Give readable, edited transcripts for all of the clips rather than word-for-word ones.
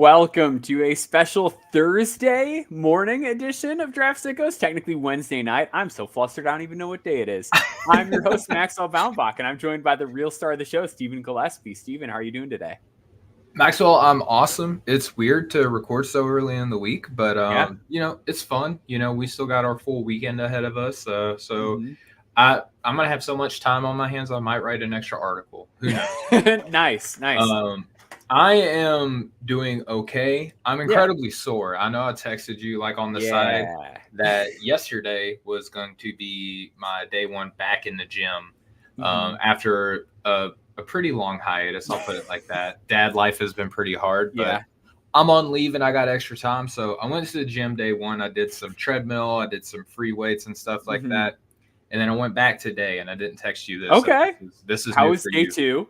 welcome to a special Thursday morning edition of Draft Sickos. Technically Wednesday night. I'm so flustered, I don't even know what day it is. I'm your host, Maxwell and I'm joined by the real star of the show, Stephen Gillespie. Stephen, how are you doing today? Maxwell, I'm awesome. It's weird to record so early in the week, but it's fun. We still got our full weekend ahead of us. I'm gonna have so much time on my hands, I might write an extra article. Who knows? Nice. I am doing okay. I'm incredibly sore. I know I texted you on the side that yesterday was going to be my day one back in the gym after a pretty long hiatus. I'll put it like that. Dad life has been pretty hard, but I'm on leave and I got extra time. So I went to the gym day one. I did some treadmill. I did some free weights and stuff like that. And then I went back today and I didn't text you this. Okay. So this is how new was for day you. two?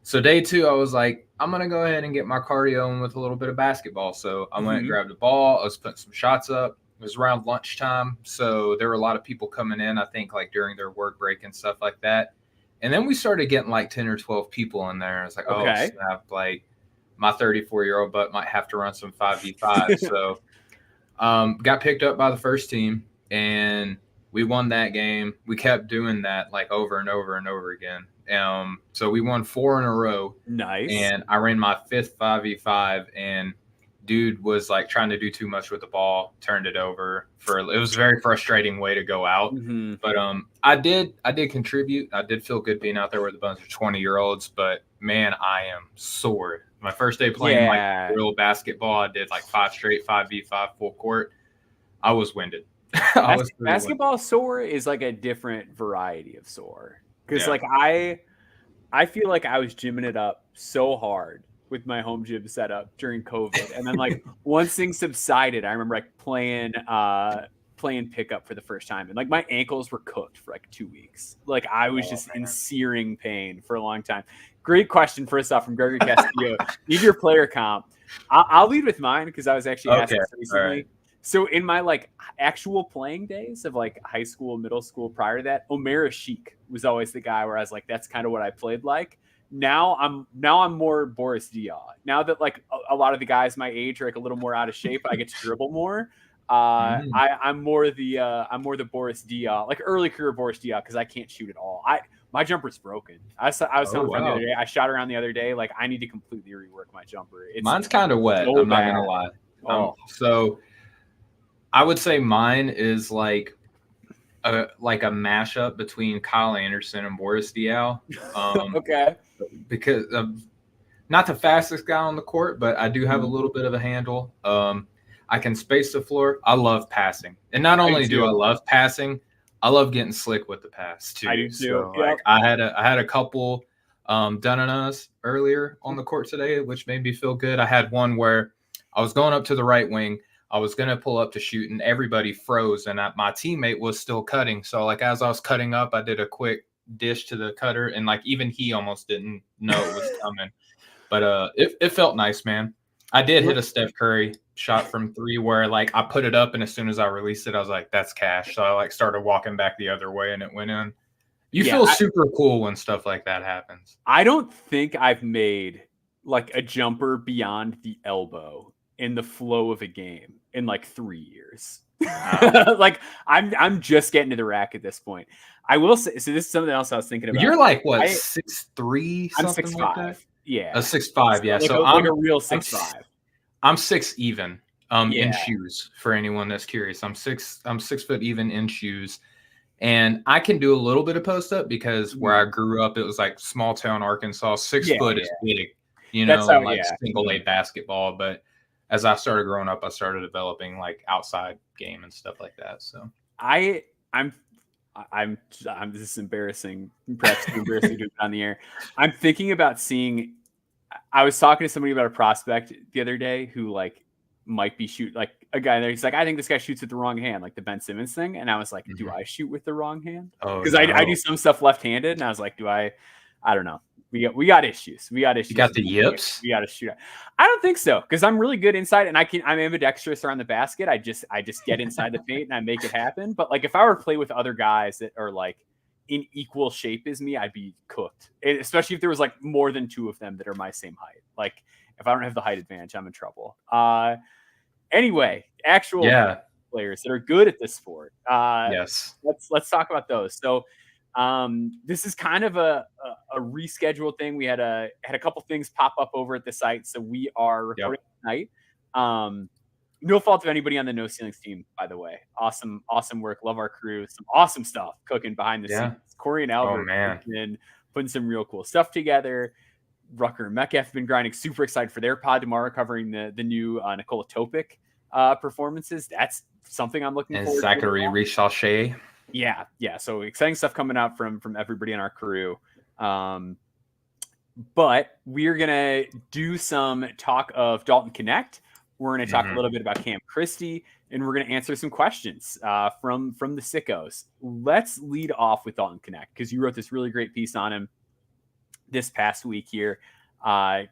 So day two, I was like, I'm going to go ahead and get my cardio in with a little bit of basketball. So I went and grabbed the ball. I was putting some shots up. It was around lunchtime. So there were a lot of people coming in, I think, during their work break and stuff like that. And then we started getting 10 or 12 people in there. I was like, oh, snap, my 34-year-old butt might have to run some 5v5. So got picked up by the first team, and we won that game. We kept doing that over and over and over again. So we won 4 in a row. Nice. And I ran my 5th 5v5, and dude was trying to do too much with the ball, turned it over. It was a very frustrating way to go out. But I did contribute. I did feel good being out there with a bunch of 20-year-olds, but man, I am sore. My first day playing real basketball, I did 5 straight 5v5 full court. I was winded. Basketball sore is a different variety of sore. Because I feel like I was gymming it up so hard with my home gym setup during COVID, and then once things subsided, I remember playing pickup for the first time, and my ankles were cooked for 2 weeks. I was in searing pain for a long time. Great question first off from Gregory Castillo. Need your player comp. I'll lead with mine because I was actually asked this recently. Right. So in my actual playing days of high school, middle school, prior to that, Omer Sheik was always the guy where I was that's kind of what I played like. Now I'm more Boris Diaw. Now that a lot of the guys my age are a little more out of shape, I get to dribble more. I'm more the Boris Diaw, early career Boris Diaw, because I can't shoot at all. My jumper's broken. I was telling a friend the other day. I shot around the other day. I need to completely rework my jumper. Mine's kind of wet. I'm not gonna lie. So I would say mine is a mashup between Kyle Anderson and Boris Diaw. Okay. Because not the fastest guy on the court, but I do have a little bit of a handle. I can space the floor. I love passing. And not only do I love passing, I love getting slick with the pass too. I do too. So, I had a couple done on us earlier on the court today, which made me feel good. I had one where I was going up to the right wing. I was going to pull up to shoot, and everybody froze, and my teammate was still cutting. So, as I was cutting up, I did a quick dish to the cutter, and, even he almost didn't know it was coming. But it felt nice, man. I did hit a Steph Curry shot from 3 where, I put it up, and as soon as I released it, I was like, that's cash. So I, started walking back the other way, and it went in. You feel super cool when stuff like that happens. I don't think I've made, a jumper beyond the elbow in the flow of a game in 3 years. I'm just getting to the rack at this point. I will say, so this is something else I was thinking about. You're what, 6'3"? I'm 6'5". Yeah. A 6'5", yeah. So I'm a real 6'5". I'm 6 even in shoes for anyone that's curious. I'm 6 foot even in shoes. And I can do a little bit of post up because where I grew up, it was small town Arkansas. 6 foot is big, single A basketball. But as I started growing up, I started developing outside game and stuff like that. So I'm this is embarrassing, perhaps too embarrassing to do it on the air. I'm thinking about seeing. I was talking to somebody about a prospect the other day who might be shoot a guy there. He's I think this guy shoots with the wrong hand, the Ben Simmons thing. And I was do I shoot with the wrong hand? Because I do some stuff left-handed, and I was do I don't know. We got issues. You got the yips? We got to shoot. I don't think so, because I'm really good inside, and I'm ambidextrous around the basket. I just get inside the paint and I make it happen. But if I were to play with other guys that are in equal shape as me, I'd be cooked. Especially if there was more than 2 of them that are my same height. If I don't have the height advantage, I'm in trouble. Anyway, actual players that are good at this sport. Yes. Let's talk about those. So this is kind of a rescheduled thing. We had a couple things pop up over at the site, so we are recording tonight. No fault of anybody on the No Ceilings team, by the way. Awesome work. Love our crew. Some awesome stuff cooking behind the scenes. Corey and Albert have been putting some real cool stuff together. Rucker and Metcalf have been grinding. Super excited for their pod tomorrow, covering the new Nicola Topic performances. That's something I'm looking forward to. And Zachary Richauche. Yeah. So exciting stuff coming out from everybody on our crew. But we're gonna do some talk of Dalton Knecht. We're going to talk a little bit about Cam Christie, and we're going to answer some questions from the Sickos. Let's lead off with Dalton Knecht, because you wrote this really great piece on him this past week here.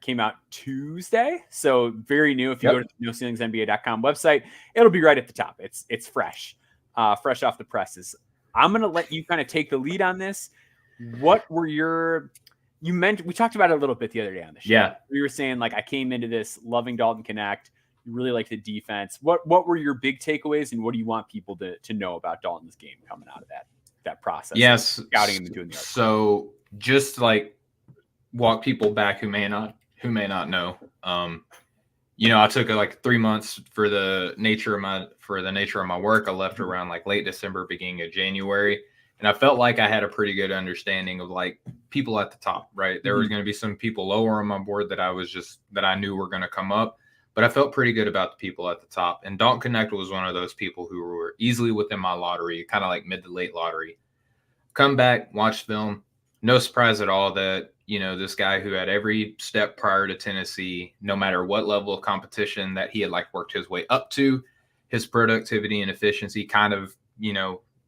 Came out Tuesday, so very new. If you go to the NoCeilingsNBA.com website, it'll be right at the top. It's fresh off the presses. I'm going to let you kind of take the lead on this. What were we talked about it a little bit the other day on the show. Yeah. We were saying, like, I came into this loving Dalton Knecht. You really like the defense. What were your big takeaways, and what do you want people to know about Dalton's game coming out of that process? Yes, scouting him and doing the article. So just like walk people back who may not know. I took like 3 months for the nature of my work. I left around like late December, beginning of January, and I felt like I had a pretty good understanding of like people at the top. Right, there was going to be some people lower on my board that I knew were going to come up. But I felt pretty good about the people at the top. And Dalton Knecht was one of those people who were easily within my lottery, kind of like mid to late lottery. Come back, watch film. No surprise at all that, this guy who had every step prior to Tennessee, no matter what level of competition that he had like worked his way up to, his productivity and efficiency kind of,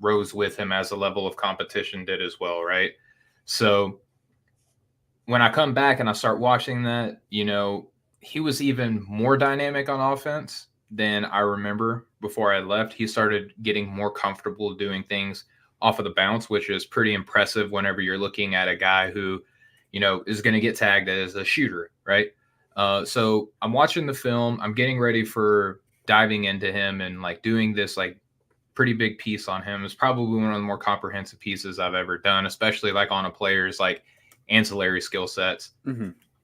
rose with him as the level of competition did as well, right? So when I come back and I start watching that, he was even more dynamic on offense than I remember before I left. He started getting more comfortable doing things off of the bounce, which is pretty impressive whenever you're looking at a guy who, is going to get tagged as a shooter, right? So I'm watching the film. I'm getting ready for diving into him and like doing this like pretty big piece on him. It's probably one of the more comprehensive pieces I've ever done, especially like on a player's like ancillary skill sets.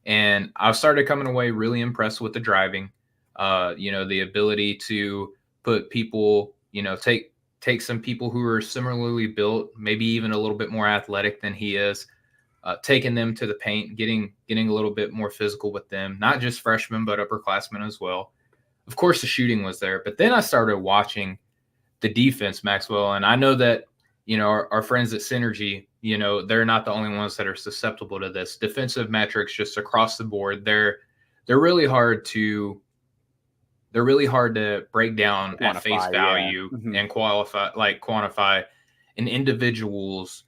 And I started coming away really impressed with the driving, the ability to put people, take some people who are similarly built, maybe even a little bit more athletic than he is, taking them to the paint, getting a little bit more physical with them, not just freshmen, but upperclassmen as well. Of course, the shooting was there, but then I started watching the defense, Maxwell, and I know that, our friends at Synergy, they're not the only ones that are susceptible to this. Defensive metrics just across the board, they're really hard to break down at face value and quantify an individual's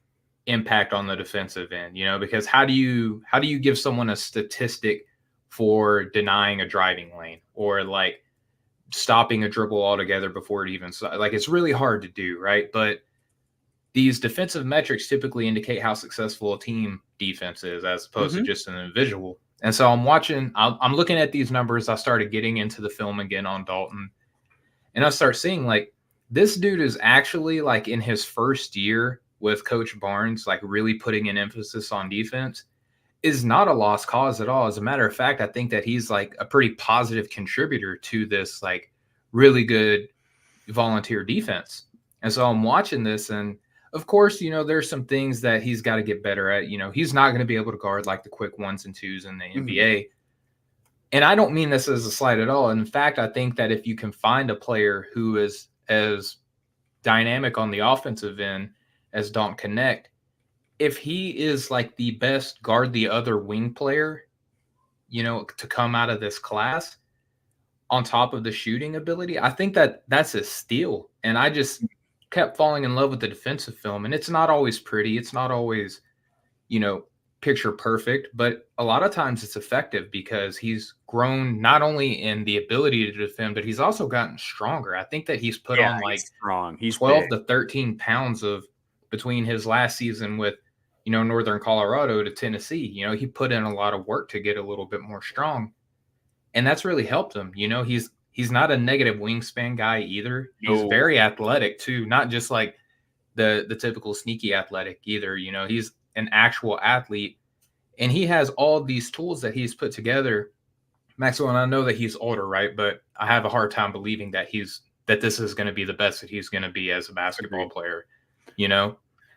impact on the defensive end, because how do you give someone a statistic for denying a driving lane or like stopping a dribble altogether before it even like it's really hard to do, right? But these defensive metrics typically indicate how successful a team defense is as opposed to just an individual. And so I'm looking at these numbers. I started getting into the film again on Dalton, and I start seeing like this dude is actually like in his first year with Coach Barnes, like really putting an emphasis on defense is not a lost cause at all. As a matter of fact, I think that he's like a pretty positive contributor to this like really good volunteer defense. And so I'm watching this, and of course, there's some things that he's got to get better at. He's not going to be able to guard like the quick 1s and 2s in the NBA. And I don't mean this as a slight at all. In fact, I think that if you can find a player who is as dynamic on the offensive end as Dalton Knecht, if he is like the best guard the other wing player, to come out of this class on top of the shooting ability, I think that that's a steal. And I just kept falling in love with the defensive film, and it's not always pretty. It's not always, picture perfect, but a lot of times it's effective because he's grown not only in the ability to defend, but he's also gotten stronger. I think that he's put on like strong. He's 12 big. to 13 pounds of between his last season with, Northern Colorado to Tennessee. He put in a lot of work to get a little bit more strong. And that's really helped him. He's not a negative wingspan guy either. He's No. very athletic too, not just like the typical sneaky athletic either. He's an actual athlete, and he has all these tools that he's put together. Maxwell, and I know that he's older, right? But I have a hard time believing that this is going to be the best that he's going to be as a basketball player,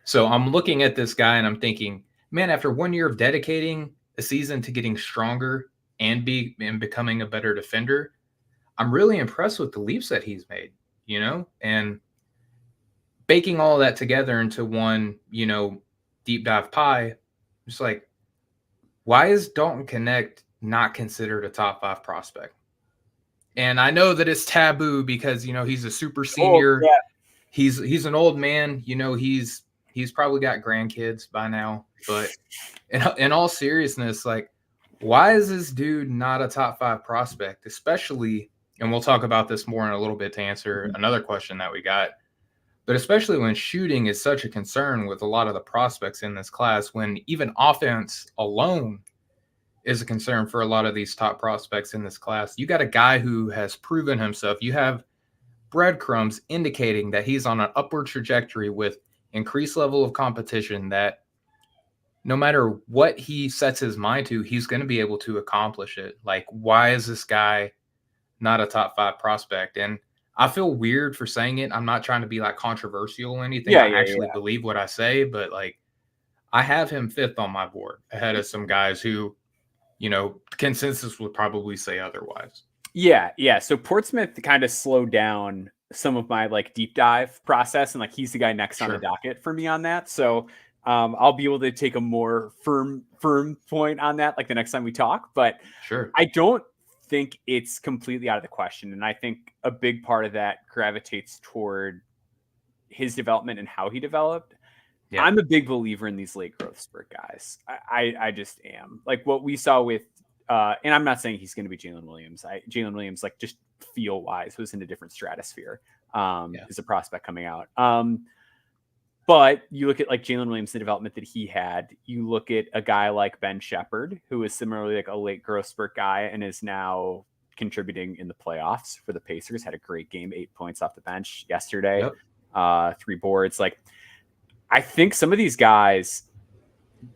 So I'm looking at this guy and I'm thinking, man, after 1 year of dedicating a season to getting stronger and becoming a better defender, I'm really impressed with the leaps that he's made, and baking all that together into one, deep dive pie. Just like, why is Dalton Knecht not considered a top 5 prospect? And I know that it's taboo because, he's a super senior. Yeah. He's an old man, he's probably got grandkids by now, but in all seriousness, like, why is this dude not a top 5 prospect, especially, and we'll talk about this more in a little bit to answer another question that we got, but especially when shooting is such a concern with a lot of the prospects in this class, when even offense alone is a concern for a lot of these top prospects in this class. You got a guy who has proven himself. You have breadcrumbs indicating that he's on an upward trajectory with increased level of competition, that no matter what he sets his mind to, he's going to be able to accomplish it. Like, why is this guy not a top 5 prospect? And I feel weird for saying it. I'm not trying to be like controversial or anything. I actually believe what I say, but like, I have him 5th on my board ahead of some guys who, consensus would probably say otherwise. Yeah. So Portsmouth kind of slowed down some of my like deep dive process, and like he's the guy next on the docket for me on that. So I'll be able to take a more firm point on that like the next time we talk. But I don't think it's completely out of the question, and I think a big part of that gravitates toward his development and how he developed. Yeah. I'm a big believer in these late growth spurt guys. I just am. Like what we saw with, and I'm not saying he's going to be Jalen Williams. Jalen Williams, like just feel wise, was in a different stratosphere as a prospect coming out. But you look at like Jalen Williams, the development that he had. You look at a guy like Ben Shepherd, who is similarly like a late growth spurt guy and is now contributing in the playoffs for the Pacers. Had a great game, 8 points off the bench yesterday, 3 boards. Like, I think some of these guys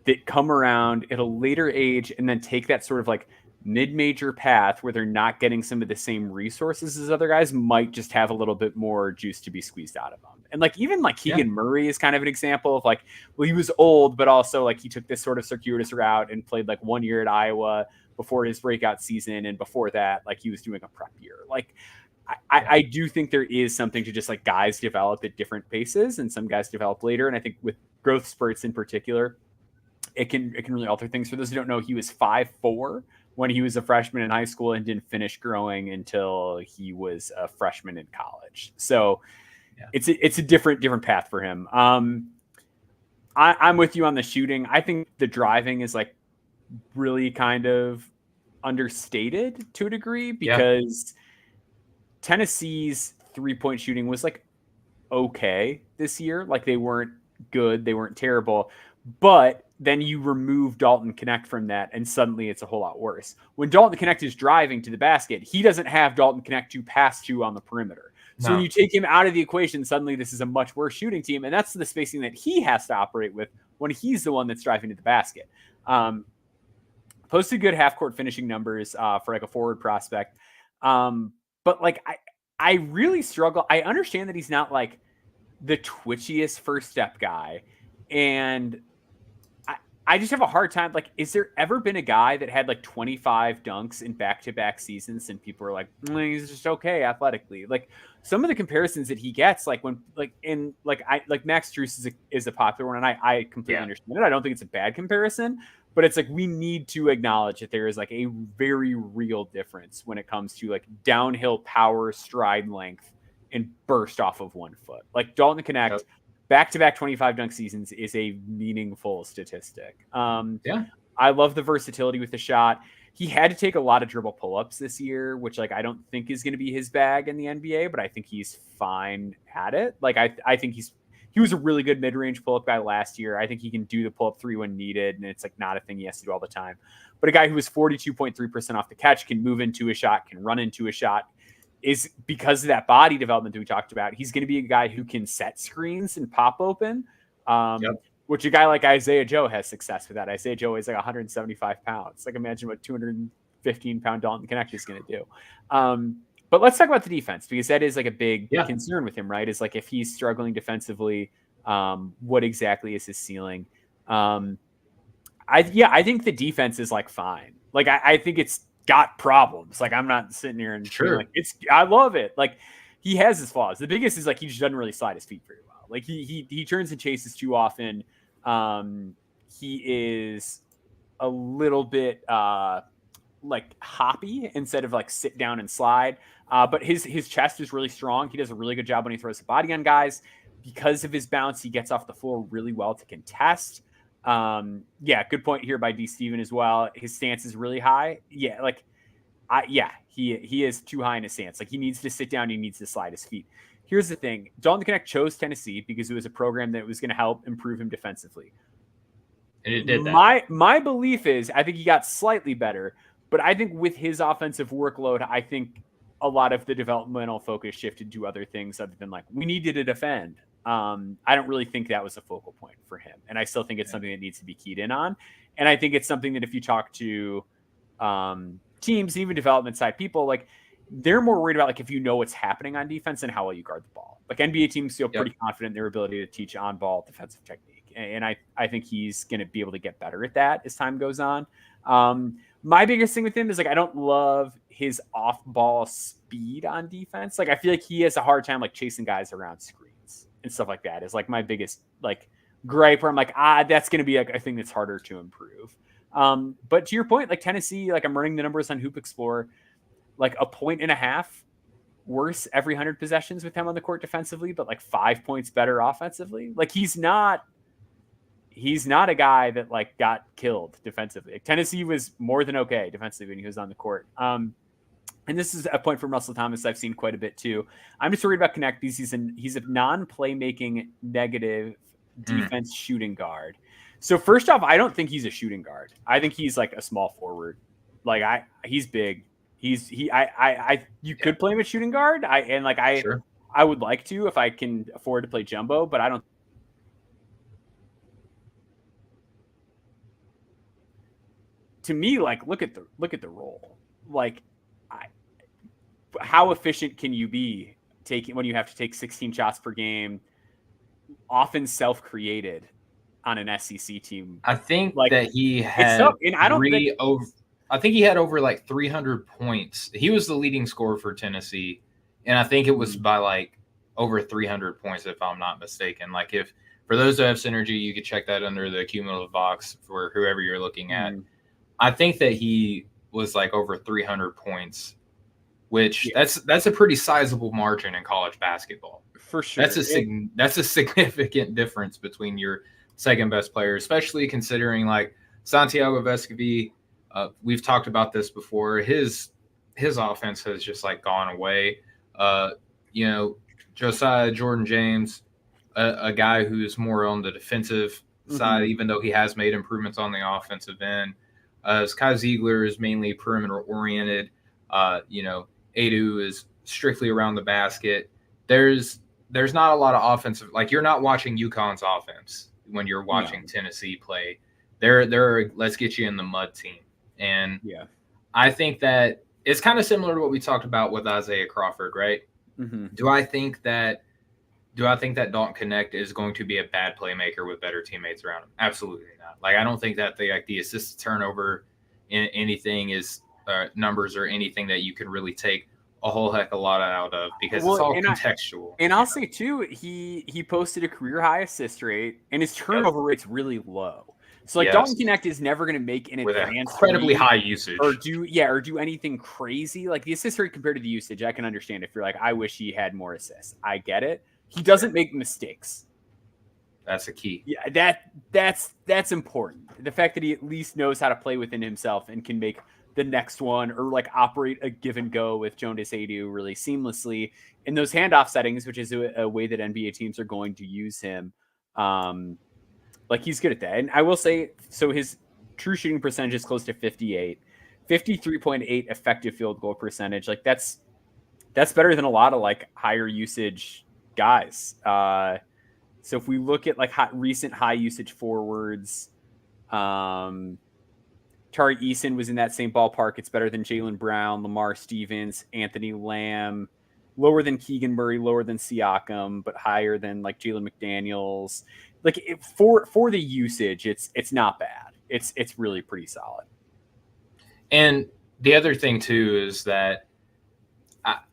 that come around at a later age and then take that sort of like mid-major path where they're not getting some of the same resources as other guys might just have a little bit more juice to be squeezed out of them. And like, even like Keegan Murray is kind of an example of like, well, he was old, but also like he took this sort of circuitous route and played like 1 year at Iowa before his breakout season. And before that, like he was doing a prep year. Like, I do think there is something to just like guys develop at different paces and some guys develop later. And I think with growth spurts in particular, it can really alter things. For those who don't know, he was 5'4" when he was a freshman in high school and didn't finish growing until he was a freshman in college. So it's a different path for him. I'm with you on the shooting. I think the driving is like really kind of understated to a degree because Tennessee's 3-point shooting was like okay this year. Like they weren't good, they weren't terrible, but then you remove Dalton Knecht from that and suddenly it's a whole lot worse. When Dalton Knecht is driving to the basket, he doesn't have Dalton Knecht to pass to on the perimeter. So when you take him out of the equation, suddenly this is a much worse shooting team. And that's the spacing that he has to operate with when he's the one that's driving to the basket. Posted good half-court finishing numbers for like a forward prospect. But like, I really struggle. I understand that he's not like the twitchiest first step guy. And I just have a hard time. Like, is there ever been a guy that had like 25 dunks in back-to-back seasons and people are like, he's just okay athletically? Like some of the comparisons that he gets, like when like Max Strus is a popular one, and I completely understand it. I don't think it's a bad comparison, but it's like we need to acknowledge that there is like a very real difference when it comes to like downhill power, stride length, and burst off of 1 foot. Like Dalton Knecht, back-to-back 25 dunk seasons is a meaningful statistic. I love the versatility with the shot. He had to take a lot of dribble pull-ups this year, which like I don't think is going to be his bag in the NBA, but I think he's fine at it. Like I think he was a really good mid-range pull-up guy last year. I think he can do the pull-up 3 when needed, and it's like not a thing he has to do all the time. But a guy who was 42.3% off the catch, can move into a shot, can run into a shot, is because of that body development that we talked about. He's going to be a guy who can set screens and pop open, which a guy like Isaiah Joe has success with that. Isaiah Joe is like 175 pounds. Like imagine what 215-pound Dalton Knecht is going to do. But let's talk about the defense, because that is like a big concern with him, right? Is like if he's struggling defensively, what exactly is his ceiling? I think the defense is like fine. Like I think it's got problems. Like I'm not sitting here and like I love it. Like he has his flaws. The biggest is like he just doesn't really slide his feet very well. Like he turns and chases too often. He is a little bit like hoppy instead of like sit down and slide. But his chest is really strong. He does a really good job when he throws the body on guys. Because of his bounce, he gets off the floor really well to contest. Good point here by D. Stephen as well. His stance is really high. Yeah, like he is too high in his stance. Like he needs to sit down, he needs to slide his feet. Here's the thing. Dalton Knecht chose Tennessee because it was a program that was going to help improve him defensively. And it did that. My belief is I think he got slightly better, but I think with his offensive workload, I think a lot of the developmental focus shifted to other things other than like we needed to defend. I don't really think that was a focal point for him. And I still think it's something that needs to be keyed in on. And I think it's something that if you talk to teams, even development side people, like they're more worried about like if you know what's happening on defense and how well you guard the ball. Like NBA teams feel pretty confident in their ability to teach on-ball defensive technique. And I think he's going to be able to get better at that as time goes on. My biggest thing with him is like I don't love his off-ball speed on defense. Like I feel like he has a hard time like chasing guys around screens and stuff like that is like my biggest like gripe where I'm like, that's going to be like a thing that's harder to improve. But to your point, like Tennessee, like I'm running the numbers on Hoop Explorer, like 1.5 points worse every 100 possessions with him on the court defensively, but like 5 points better offensively. Like he's not a guy that like got killed defensively. Like, Tennessee was more than okay defensively when he was on the court. And this is a point from Russell Thomas I've seen quite a bit too. I'm just worried about Knecht because he's a non-playmaking negative defense shooting guard. So first off, I don't think he's a shooting guard. I think he's like a small forward. Like he's big. You could play him at shooting guard. I would like to if I can afford to play jumbo, but I don't. To me, like look at the role. Like how efficient can you be taking when you have to take 16 shots per game, often self-created on an SEC team? I think like, that he had I think he had over like 300 points. He was the leading scorer for Tennessee, and I think it was by like over 300 points if I'm not mistaken. Like if for those that have synergy, you could check that under the cumulative box for whoever you're looking at. I think that he was like over 300 points, which that's a pretty sizable margin in college basketball. For sure. That's a significant difference between your second best player, especially considering like Santiago Vescovi. We've talked about this before. His offense has just like gone away. Josiah Jordan James, a guy who's more on the defensive side, even though he has made improvements on the offensive end. Kai Ziegler is mainly perimeter oriented. Adu is strictly around the basket. There's not a lot of offensive. Like you're not watching UConn's offense when you're watching Tennessee play. They're let's get you in the mud team. And I think that it's kind of similar to what we talked about with Isaiah Crawford, right? Do I think that Dalton Knecht is going to be a bad playmaker with better teammates around him? Absolutely not. Like I don't think that the assist turnover in anything is numbers or anything that you can really take a whole heck of a lot out of because it's all contextual. I'll say too, he posted a career high assist rate and his turnover rate's really low. So like Dalton Knecht is never going to make an with advanced incredibly high usage or do anything crazy. Like the assist rate compared to the usage, I can understand if you're like, I wish he had more assists. I get it. He doesn't make mistakes. That's a key. Yeah, that's important. The fact that he at least knows how to play within himself and can make the next one or like operate a give and go with Jonas Adu really seamlessly in those handoff settings, which is a way that NBA teams are going to use him. Like he's good at that. And I will say, so his true shooting percentage is close to 58, 53.8 effective field goal percentage. Like that's better than a lot of like higher usage guys. So if we look at like recent high usage forwards, Tari Eason was in that same ballpark. It's better than Jaylen Brown, Lamar Stevens, Anthony Lamb, lower than Keegan Murray, lower than Siakam, but higher than like Jalen McDaniels. Like for the usage, it's not bad. It's really pretty solid. And the other thing too is that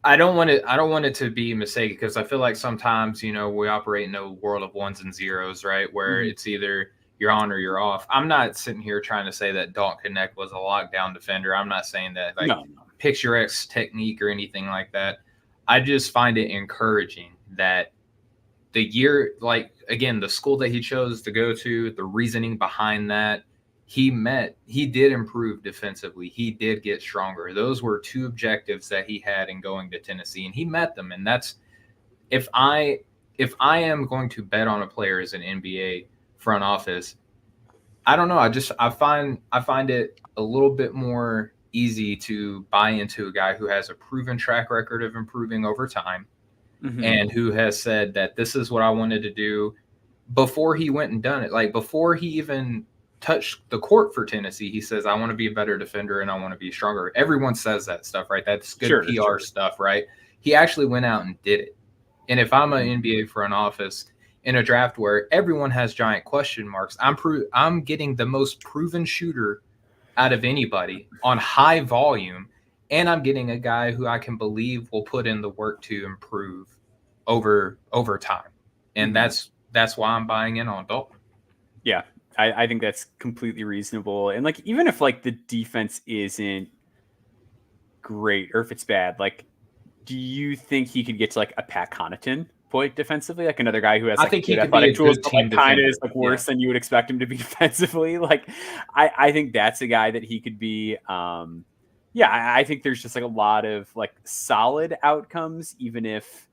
I don't want it to be a mistake, because I feel like sometimes, we operate in a world of ones and zeros, right? Where it's either you're on or you're off. I'm not sitting here trying to say that Dalton Knecht was a lockdown defender. I'm not saying that picturesque technique or anything like that. I just find it encouraging that the year, like, again, the school that he chose to go to, the reasoning behind that, he did improve defensively. He did get stronger. Those were two objectives that he had in going to Tennessee, and he met them. And that's, if I am going to bet on a player as an NBA front office, I don't know. I find it a little bit more easy to buy into a guy who has a proven track record of improving over time, and who has said that this is what I wanted to do before he went and done it. Like before he even touched the court for Tennessee, he says, I want to be a better defender and I want to be stronger. Everyone says that stuff, right? That's good PR stuff, right? He actually went out and did it. And if I'm an NBA front office in a draft where everyone has giant question marks, I'm getting the most proven shooter out of anybody on high volume, and I'm getting a guy who I can believe will put in the work to improve over time. And that's why I'm buying in on Dalton. Yeah, I think that's completely reasonable. And like, even if like the defense isn't great or if it's bad, like, do you think he could get to like a Pat Connaughton point defensively? Like another guy who has like good athletic tools, but like kind of is like worse than you would expect him to be defensively. Like, I think that's a guy that he could be. I think there's just like a lot of like solid outcomes, even if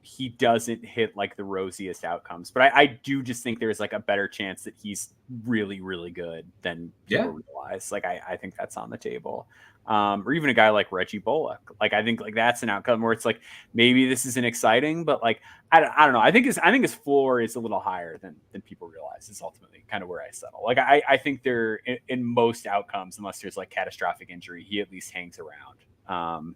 he doesn't hit like the rosiest outcomes. But I do just think there's like a better chance that he's really, really good than people realize. Like I think that's on the table. Or even a guy like Reggie Bullock. Like I think like that's an outcome where it's like maybe this isn't exciting, but like I don't know. I think his floor is a little higher than people realize. Is ultimately kind of where I settle. Like I think they're in most outcomes, unless there's like catastrophic injury, he at least hangs around.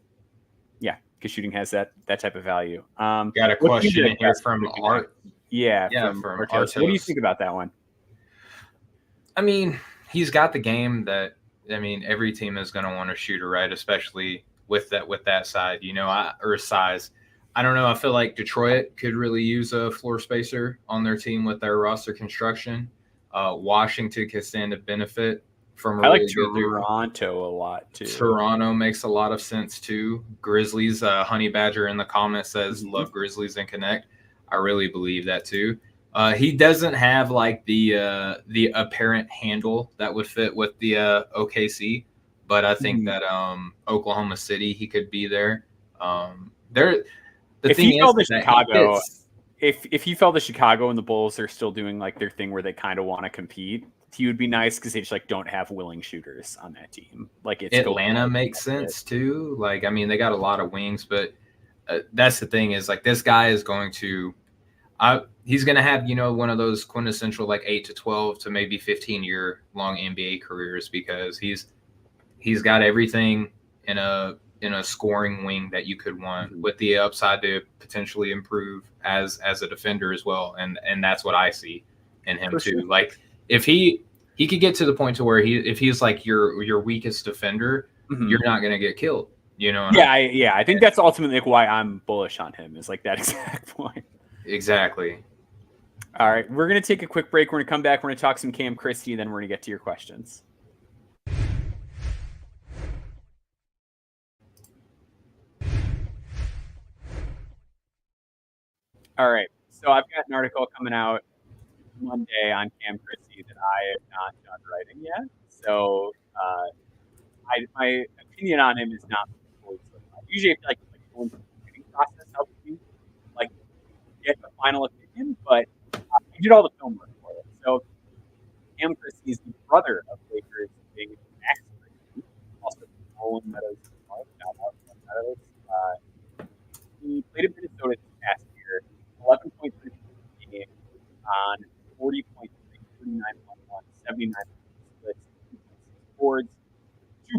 Because shooting has that type of value. Got a question in here from Art. From Artos. What do you think about that one? I mean, he's got the game that, every team is going to want a shooter, right? Especially with that side, or size. I don't know. I feel like Detroit could really use a floor spacer on their team with their roster construction. Washington could stand to benefit from. I like Toronto a lot too. Toronto makes a lot of sense too. Grizzlies, Honey Badger in the comments says love Grizzlies and Knecht. I really believe that too. He doesn't have like the apparent handle that would fit with the OKC, but I think that Oklahoma City, he could be there. If he fell to Chicago and the Bulls are still doing like their thing where they kind of want to compete, he would be nice because they just like don't have willing shooters on that team. Like Atlanta makes sense too. Like they got a lot of wings, but that's the thing is like this guy is going to. He's going to have, one of those quintessential like 8 to 12 to maybe 15-year long NBA careers, because he's got everything in a scoring wing that you could want, with the upside to potentially improve as a defender as well. And that's what I see in him too. Sure. Like if he could get to the point to where if he's like your weakest defender, you're not going to get killed, I think that's ultimately like why I'm bullish on him, is like that exact point. Exactly. All right, we're going to take a quick break. We're going to come back. We're going to talk some Cam Christie, and then we're going to get to your questions. All right, so I've got an article coming out Monday on Cam Christie that I have not done writing yet. So my opinion on him is not fully solidified. Usually, I feel like going through the training process helps you like get a final opinion, but he did all the film work for it. So Cam Christie is the brother of Lakers big Max Christie, also Nolan Meadows. Shout out to Meadows. He played in Minnesota this past year, 11.3 game on 40.3, 39.1, 79 splits, 2.6 boards,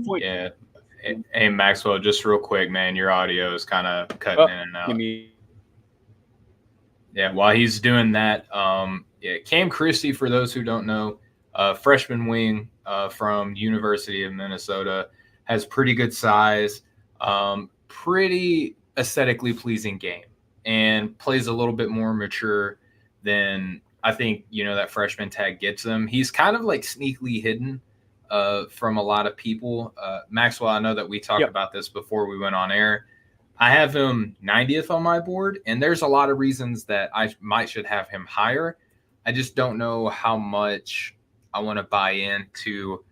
2. Yeah. Hey, Maxwell, just real quick, man, your audio is kind of cutting in and out. Yeah, while he's doing that, Cam Christie, for those who don't know, freshman wing from University of Minnesota, has pretty good size, pretty aesthetically pleasing game, and plays a little bit more mature than I think, that freshman tag gets him. He's kind of like sneakily hidden from a lot of people. Maxwell, I know that we talked about this before we went on air. I have him 90th on my board, and there's a lot of reasons that I should have him higher. I just don't know how much I want to buy into,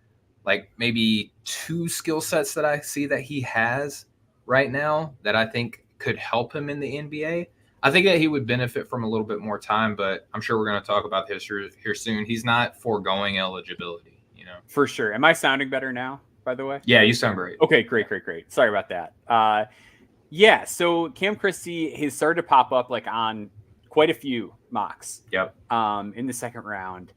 like, maybe 2 skill sets that I see that he has right now that I think could help him in the NBA. I think that he would benefit from a little bit more time, but I'm sure we're going to talk about this here soon. He's not foregoing eligibility, For sure. Am I sounding better now, by the way? Yeah, you sound great. Okay, great. Sorry about that. Yeah, so Cam Christie has started to pop up like on quite a few mocks. Yep. In the second round.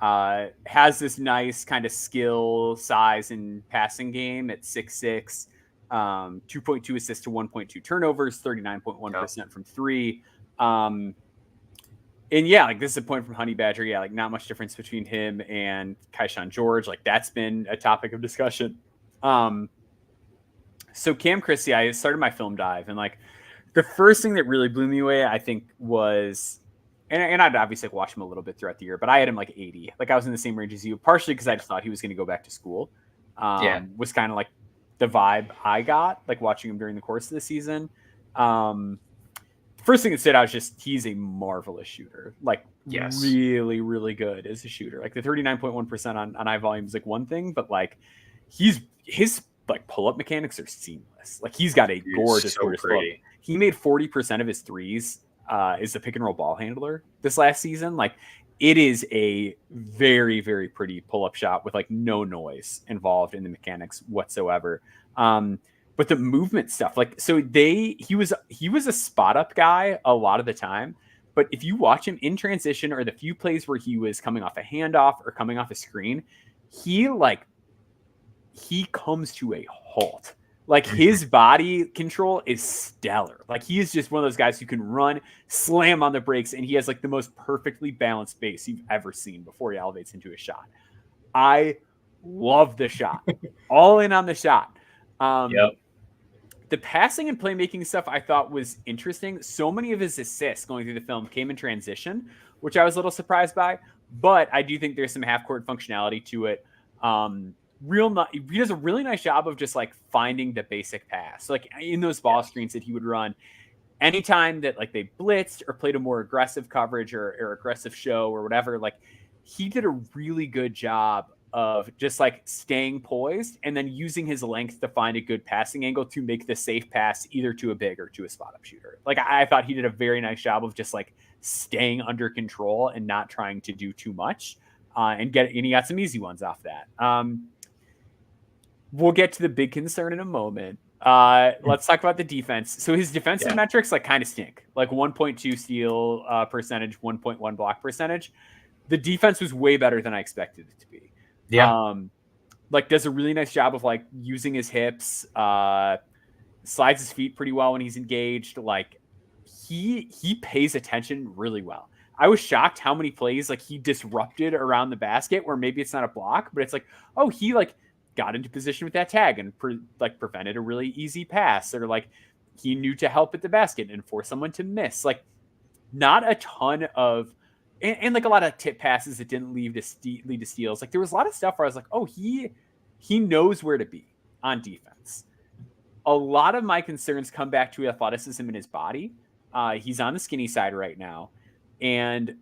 Has this nice kind of skill, size, and passing game at 6'6", 2.2 assists to 1.2 turnovers, 39.1% from 3. And yeah, like this is a point from Honey Badger. Yeah, like not much difference between him and Kaishan George. Like that's been a topic of discussion. So Cam Christie, I started my film dive, and like the first thing that really blew me away, I think, was, and I'd obviously watch him a little bit throughout the year, but I had him like 80. Like I was in the same range as you, partially because I just thought he was going to go back to school. Was kind of like the vibe I got, like watching him during the course of the season. First thing that stood out is just he's a marvelous shooter. Like really, really good as a shooter. Like the 39.1% on high volume is like one thing, but like his like pull-up mechanics are seamless. Like he's got a gorgeous pull-up. He made 40% of his threes as the pick and roll ball handler this last season. Like it is a very, very pretty pull-up shot with like no noise involved in the mechanics whatsoever. But the movement stuff, like, so he was a spot up guy a lot of the time. But if you watch him in transition or the few plays where he was coming off a handoff or coming off a screen, he comes to a halt. Like his body control is stellar. Like he is just one of those guys who can run, slam on the brakes, and he has like the most perfectly balanced base you've ever seen before he elevates into a shot. I love the shot. All in on the shot. The passing and playmaking stuff I thought was interesting. So many of his assists going through the film came in transition, which I was a little surprised by, but I do think there's some half-court functionality to it. He does a really nice job of just like finding the basic pass. So, like in those ball screens that he would run, anytime that like they blitzed or played a more aggressive coverage or aggressive show or whatever, like he did a really good job of just like staying poised and then using his length to find a good passing angle to make the safe pass either to a big or to a spot up shooter. Like I thought he did a very nice job of just like staying under control and not trying to do too much, and he got some easy ones off that. We'll get to the big concern in a moment. Let's talk about the defense. So his defensive metrics like kind of stink, like 1.2 steal percentage, 1.1 block percentage. The defense was way better than I expected it to be. Like does a really nice job of like using his hips, slides his feet pretty well when he's engaged. Like he pays attention really well. I was shocked how many plays like he disrupted around the basket where maybe it's not a block, but it's like, oh, he like got into position with that tag and prevented a really easy pass, or like he knew to help at the basket and force someone to miss. Like not a ton of, and like a lot of tip passes that didn't lead to steals. Like there was a lot of stuff where I was like, oh, he knows where to be on defense. A lot of my concerns come back to athleticism in his body. He's on the skinny side right now. And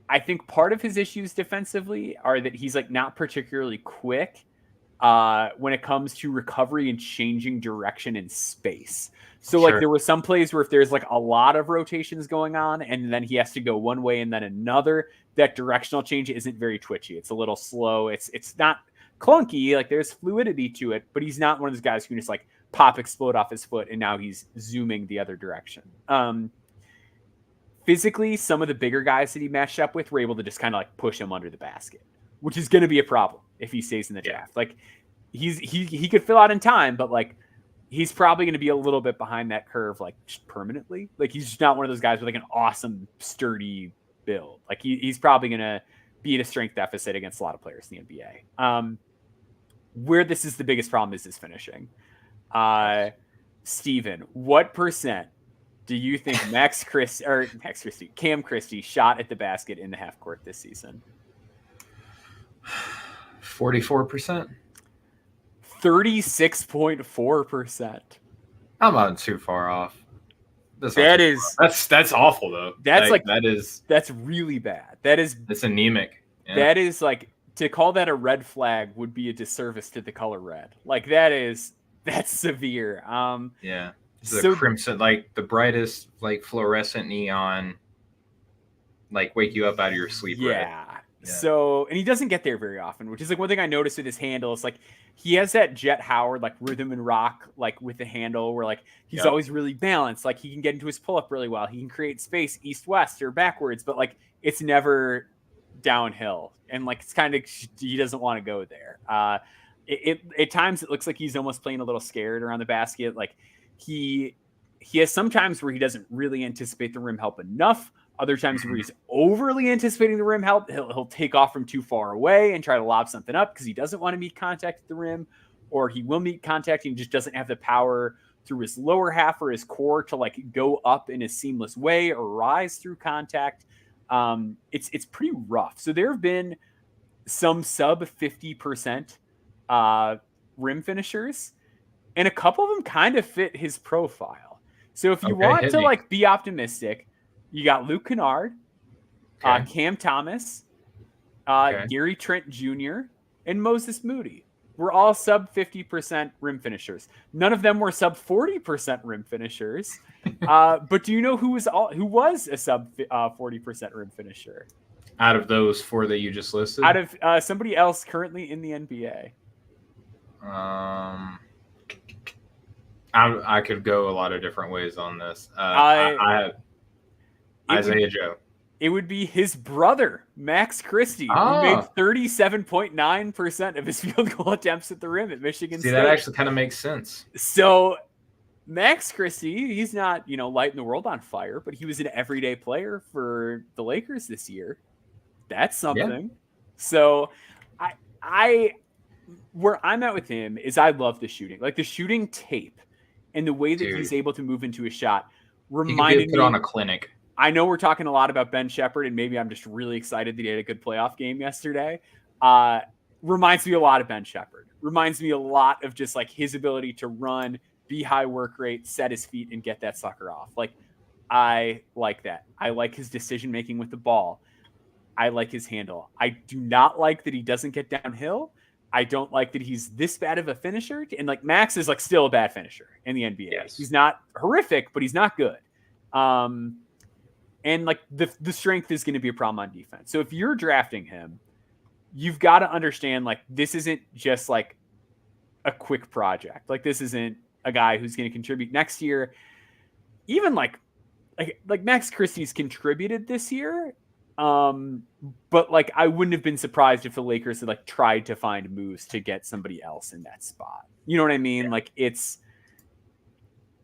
I think part of his issues defensively are that he's like not particularly quick when it comes to recovery and changing direction in space. So like there were some plays where if there's like a lot of rotations going on and then he has to go one way and then another, that directional change isn't very twitchy. It's a little slow. It's not clunky. Like there's fluidity to it, but he's not one of those guys who can just like pop, explode off his foot and now he's zooming the other direction. Physically, some of the bigger guys that he matched up with were able to just kind of like push him under the basket, which is going to be a problem if he stays in the draft. Like he could fill out in time, but like he's probably going to be a little bit behind that curve, like just permanently. Like he's just not one of those guys with like an awesome, sturdy build. Like he's probably going to be at a strength deficit against a lot of players in the NBA. Where this is the biggest problem is his finishing. Stephen, what percent do you think Cam Christie shot at the basket in the half court this season? 44%. 36.4%. I'm not too far off. That's awful though. That's really bad. It's anemic. Yeah. That is like, to call that a red flag would be a disservice to the color red. Like that's severe. Yeah. This is a crimson, like the brightest, like fluorescent neon, like wake you up out of your sleep. Yeah. So, and he doesn't get there very often, which is like one thing I noticed with his handle. It's like he has that Jet Howard, like rhythm and rock, like with the handle where like he's always really balanced. Like he can get into his pull up really well. He can create space east-west or backwards, but like it's never downhill. And like it's kind of, he doesn't want to go there. At times it looks like he's almost playing a little scared around the basket. Like he has some times where he doesn't really anticipate the rim help enough. Other times where he's overly anticipating the rim help, he'll take off from too far away and try to lob something up because he doesn't want to meet contact at the rim, or he will meet contact and just doesn't have the power through his lower half or his core to like go up in a seamless way or rise through contact. It's pretty rough. So there have been some sub 50% rim finishers, and a couple of them kind of fit his profile. So if you want to like be optimistic, you got Luke Kennard, Cam Thomas, Gary Trent Jr., and Moses Moody. We're all sub 50% rim finishers. None of them were sub 40% rim finishers. But do you know who was a sub 40% rim finisher? Out of those four that you just listed? Out of somebody else currently in the NBA. I could go a lot of different ways on this. I have Isaiah Joe. It would be his brother, Max Christie, who made 37.9% of his field goal attempts at the rim at Michigan State. That actually kind of makes sense. So Max Christie, he's not, lighting the world on fire, but he was an everyday player for the Lakers this year. That's something. Yeah. So where I'm at with him is I love the shooting. Like the shooting tape and the way that he's able to move into a shot reminded me. Put on a clinic. I know we're talking a lot about Ben Shepherd, and maybe I'm just really excited that he had a good playoff game yesterday. Reminds me a lot of Ben Shepherd. Reminds me a lot of just like his ability to run, be high work rate, set his feet, and get that sucker off. Like, I like that. I like his decision-making with the ball. I like his handle. I do not like that he doesn't get downhill. I don't like that he's this bad of a finisher. And like Max is like still a bad finisher in the NBA. Yes. He's not horrific, but he's not good. And like the strength is going to be a problem on defense. So if you're drafting him, you've got to understand like this isn't just like a quick project. Like this isn't a guy who's going to contribute next year. Even like Max Christie's contributed this year. But like I wouldn't have been surprised if the Lakers had like tried to find moves to get somebody else in that spot. You know what I mean? Yeah. Like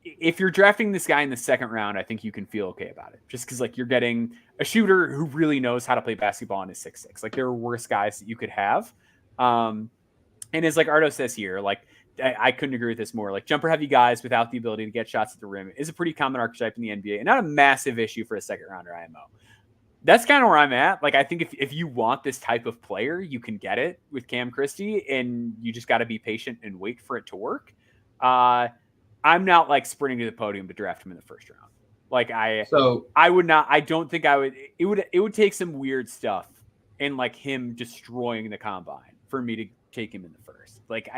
if you're drafting this guy in the second round, I think you can feel okay about it. Just because like you're getting a shooter who really knows how to play basketball and is 6'6". Like there are worse guys that you could have. And as like Ardo says here, like I couldn't agree with this more. Like jumper heavy guys without the ability to get shots at the rim is a pretty common archetype in the NBA and not a massive issue for a second rounder IMO. That's kind of where I'm at. Like, I think if you want this type of player, you can get it with Cam Christie, and you just got to be patient and wait for it to work. I'm not like sprinting to the podium to draft him in the first round. Like I would not. I don't think I would. It would take some weird stuff and like him destroying the combine for me to take him in the first. Like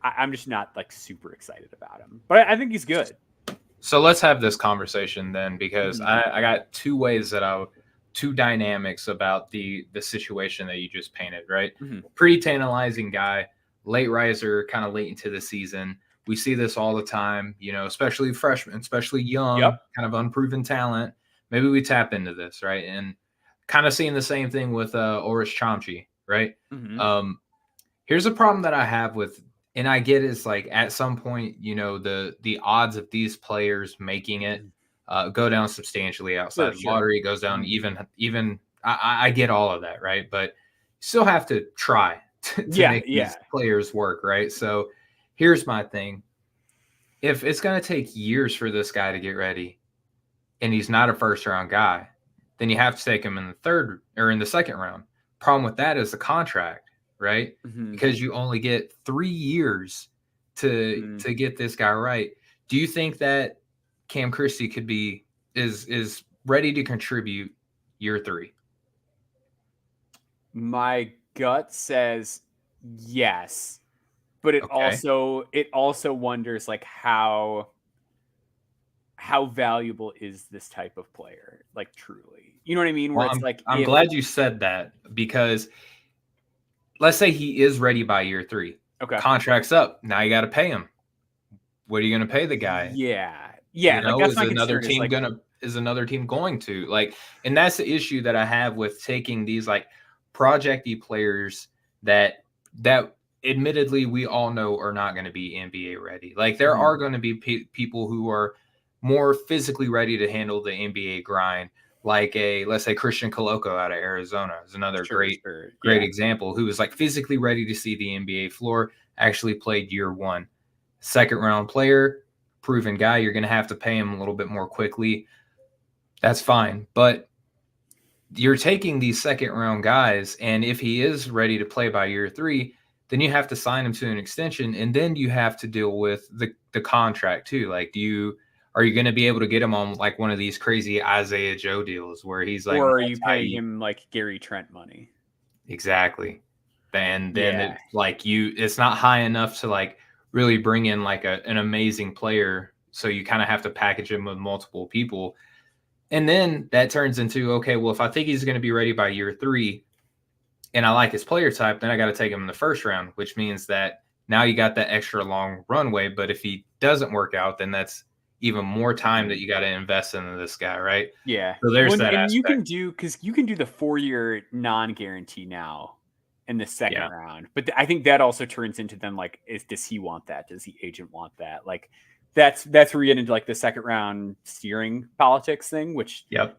I'm just not like super excited about him, but I think he's good. So let's have this conversation then, because I got two dynamics about the situation that you just painted, right? Pretty tantalizing guy, late riser, kind of late into the season. We see this all the time, especially freshmen, especially young, kind of unproven talent. Maybe we tap into this, right? And kind of seeing the same thing with Oris Chomchi, right? Here's a problem that I have with, and I get it's like at some point, the odds of these players making it go down substantially outside the lottery. It goes down even. I get all of that, right? But you still have to try to make these players work, right? So here's my thing: if it's going to take years for this guy to get ready, and he's not a first round guy, then you have to take him in the third or in the second round. Problem with that is the contract. Right? Because you only get 3 years to get this guy right. Do you think that Cam Christie is ready to contribute year 3? My gut says yes, but it also wonders like how valuable is this type of player, like truly? You know what I mean? Where I'm glad you said that, because let's say he is ready by year 3. Okay. Contract's up. Now you got to pay him. What are you going to pay the guy? Yeah. Like that's my another concern. Is another team going to like? And that's the issue that I have with taking these like projecty players that admittedly we all know are not going to be NBA ready. Like there are going to be people who are more physically ready to handle the NBA grind. Like let's say Christian Coloco out of Arizona is another great example, who was like physically ready to see the NBA floor, actually played year 1. Second round player, proven guy, you're going to have to pay him a little bit more quickly. That's fine. But you're taking these second round guys, and if he is ready to play by year 3, then you have to sign him to an extension, and then you have to deal with the contract too. Like, are you going to be able to get him on like one of these crazy Isaiah Joe deals where he's like, or are you paying him like Gary Trent money? Exactly. And then it's not high enough to like really bring in like an amazing player. So you kind of have to package him with multiple people. And then that turns into, okay, well, if I think he's going to be ready by year 3 and I like his player type, then I got to take him in the first round, which means that now you got that extra long runway. But if he doesn't work out, then that's even more time that you got to invest into this guy, right? Yeah. So there's that and aspect. you can do the 4-year non-guarantee now in the second round. But I think that also turns into then like, does he want that? Does the agent want that? Like that's where you get into like the second round steering politics thing, which and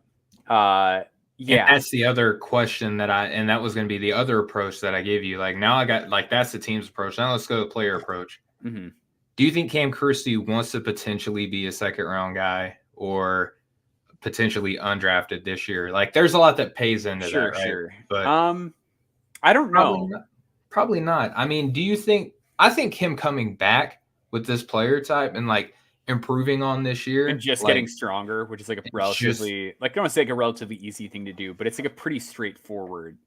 that's the other question that was going to be the other approach that I gave you. Like now I got like, that's the team's approach. Now let's go to the player approach. Do you think Cam Christie wants to potentially be a second round guy or potentially undrafted this year? Like there's a lot that pays into that, right? Sure. But I don't know. Probably not. I mean, I think him coming back with this player type and like improving on this year and just getting stronger, which is like a relatively I don't want to say like a relatively easy thing to do, but it's like a pretty straightforward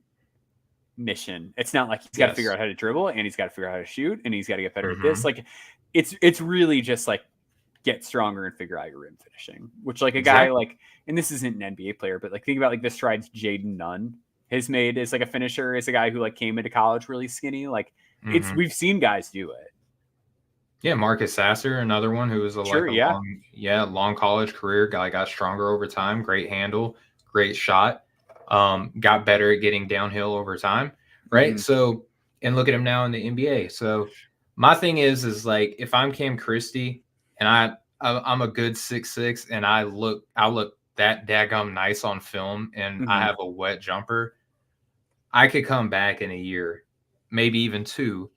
mission. It's not like he's got to figure out how to dribble and he's got to figure out how to shoot and he's got to get better at this. Like it's really just like get stronger and figure out your rim finishing, which like a guy like, and this isn't an NBA player, but like think about like the strides Jaden Nunn has made as like a finisher, as a guy who like came into college really skinny. Like we've seen guys do it. Yeah, Marcus Sasser, another one who was long college career guy, got stronger over time, great handle, great shot, got better at getting downhill over time, right? So, and look at him now in the NBA. So my thing is like if I'm Cam Christie and I'm a good 6'6" and I look that daggum nice on film and I have a wet jumper, I could come back in a year, maybe even 2,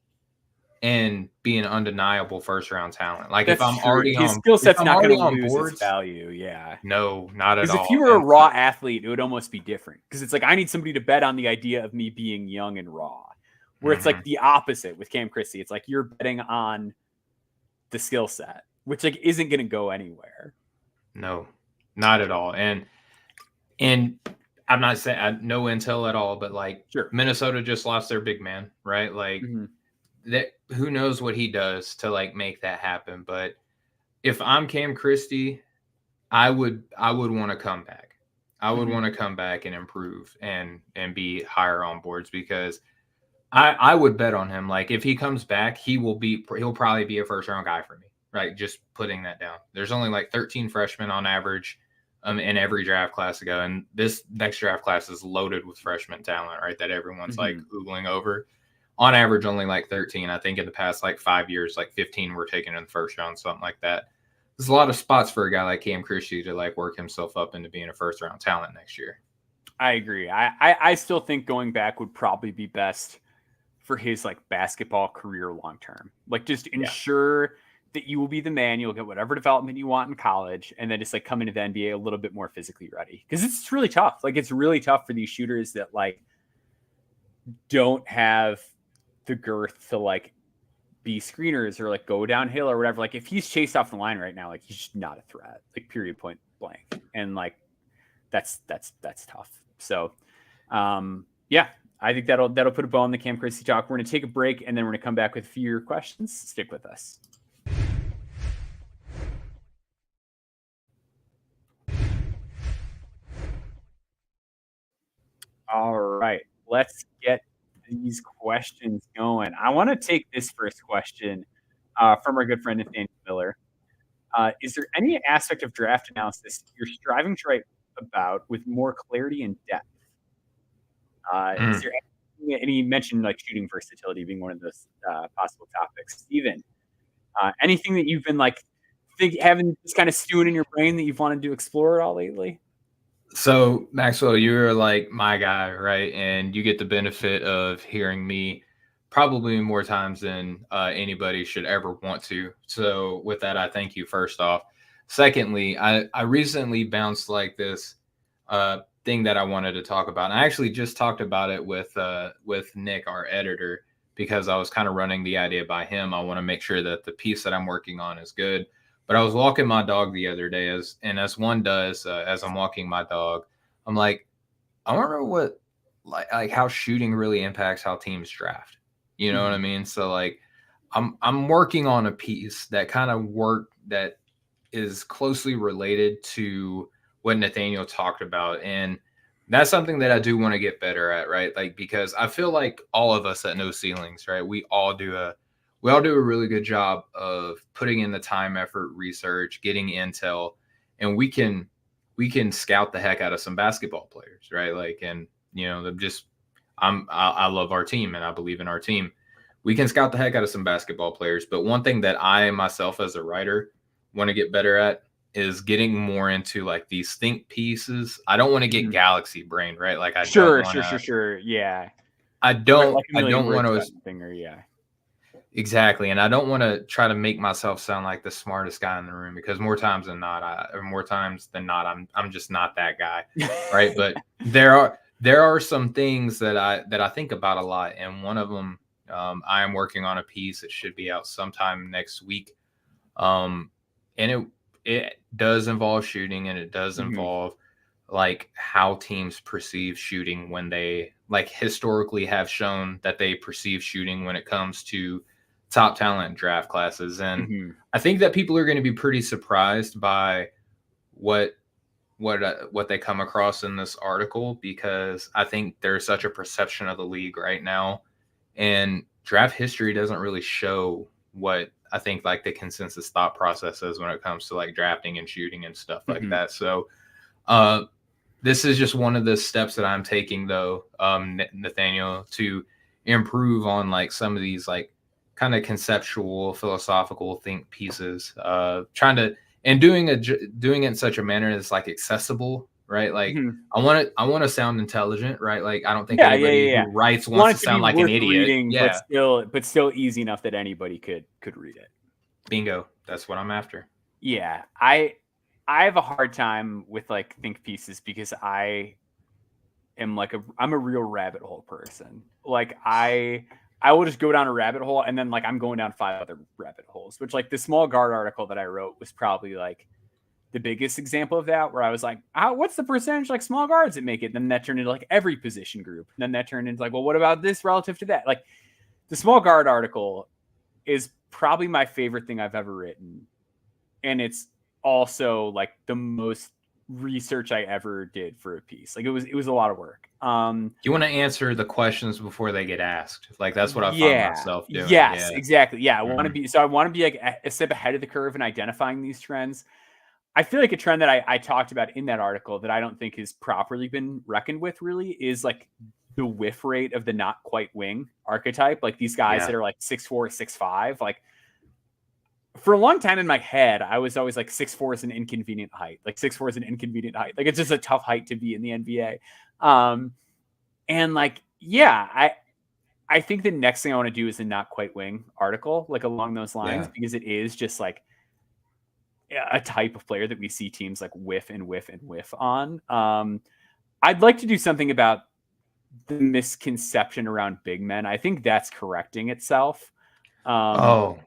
and be an undeniable first round talent. Like that's if I'm true. already his on, skill set's not going to lose boards, its value. Yeah, no, not at all. Because if you were a raw athlete, it would almost be different. Because it's like I need somebody to bet on the idea of me being young and raw. Where it's like the opposite with Cam Christie. It's like you're betting on the skill set, which like isn't going to go anywhere. No, not at all. And I'm not saying no intel at all, but like Sure. Minnesota just lost their big man, right? Like that, who knows what he does to like make that happen. But if I'm Cam Christie, I would want to come back. I would want to come back and improve and be higher on boards, because I would bet on him. Like if he comes back, he'll probably be a first round guy for me. Right. Just putting that down. There's only like 13 freshmen on average in every draft class ago. And this next draft class is loaded with freshman talent, right? That everyone's like oogling over. On average, only like 13. I think in the past like 5 years, like 15 were taken in the first round, something like that. There's a lot of spots for a guy like Cam Christie to like work himself up into being a first round talent next year. I agree. I still think going back would probably be best for his like basketball career long term. Like just ensure that you will be the man. You'll get whatever development you want in college, and then just like come into the NBA a little bit more physically ready, because it's really tough. Like it's really tough for these shooters that like don't have the girth to like be screeners or like go downhill or whatever. Like if he's chased off the line right now, like he's just not a threat, like period, point blank. And like that's tough. So yeah, I think that'll put a bow on the Cam Christie talk. We're going to take a break, and then we're going to come back with a few of your questions. Stick with us. All right, let's get these questions going. I want to take this first question from our good friend Nathaniel Miller. Is there any aspect of draft analysis you're striving to write about with more clarity and depth? Is there any mention like shooting versatility being one of those possible topics? Stephen, anything that you've been like having this kind of stewing in your brain that you've wanted to explore at all lately? So Maxwell, you're like my guy, right? And you get the benefit of hearing me probably more times than anybody should ever want to. So with that, I thank you first off. Secondly, I recently bounced like this thing that I wanted to talk about. And I actually just talked about it with Nick, our editor, because I was kind of running the idea by him. I want to make sure that the piece that I'm working on is good. But I was walking my dog the other day, as one does, as I'm walking my dog, I'm like, I wonder what like how shooting really impacts how teams draft. You know what I mean? So like I'm working on a piece that kind of that is closely related to what Nathaniel talked about. And that's something that I do want to get better at, right? Like, because I feel like all of us at No Ceilings, right? We all do a really good job of putting in the time, effort, research, getting intel, and we can scout the heck out of some basketball players, right? Like, and you know, I love our team and I believe in our team. We can scout the heck out of some basketball players, but one thing that I myself as a writer want to get better at is getting more into like these think pieces. I don't want to get galaxy brain, right? Like I sure. Yeah. I don't want to. Yeah. Exactly. And I don't want to try to make myself sound like the smartest guy in the room, because more times than not, I'm just not that guy. Right. But there are some things that I think about a lot. And one of them, I am working on a piece that should be out sometime next week. And it does involve shooting, and it does involve like how teams perceive shooting when they like historically have shown that they perceive shooting when it comes to top talent draft classes. And I think that people are going to be pretty surprised by what they come across in this article, because I think there's such a perception of the league right now, and draft history doesn't really show what I think like the consensus thought process is when it comes to like drafting and shooting and stuff like that. So this is just one of the steps that I'm taking, though, Nathaniel, to improve on like some of these like kind of conceptual, philosophical think pieces, trying to, and doing it in such a manner that's like accessible, right? Like I want to sound intelligent, right? Like I don't think anybody who writes wants to sound like an idiot. Reading, but still easy enough that anybody could read it. Bingo. That's what I'm after. Yeah. I have a hard time with like think pieces, because I am like I'm a real rabbit hole person. Like I will just go down a rabbit hole, and then like I'm going down 5 other rabbit holes, which like the small guard article that I wrote was probably like the biggest example of that, where I was like, what's the percentage like small guards that make it? Then that turned into like every position group. And then that turned into like, well, what about this relative to that? Like the small guard article is probably my favorite thing I've ever written. And it's also like the most research I ever did for a piece. Like it was a lot of work. You want to answer the questions before they get asked. Like that's what I find myself doing. Yes, exactly. Yeah. I want to be like a step ahead of the curve in identifying these trends. I feel like a trend that I talked about in that article that I don't think has properly been reckoned with really is like the whiff rate of the not quite wing archetype. Like these guys that are like 6'4", 6'5", like for a long time in my head, I was always like 6'4" is an inconvenient height. Like 6'4" is an inconvenient height. Like it's just a tough height to be in the NBA. And like, yeah, I think the next thing I want to do is a not quite wing article, like along those lines, because it is just like a type of player that we see teams like whiff and whiff and whiff on. I'd like to do something about the misconception around big men. I think that's correcting itself.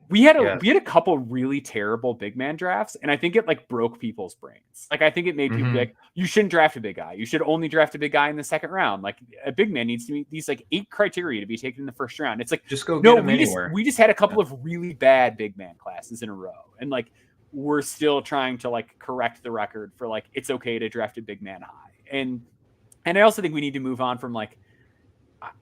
We had a couple really terrible big man drafts, and I think it like broke people's brains. Like I think it made people be like, you shouldn't draft a big guy. You should only draft a big guy in the second round. Like a big man needs to meet these like 8 criteria to be taken in the first round. It's like, just go get him anywhere. We just had a couple of really bad big man classes in a row, and like we're still trying to like correct the record for like it's okay to draft a big man high. And I also think we need to move on from like,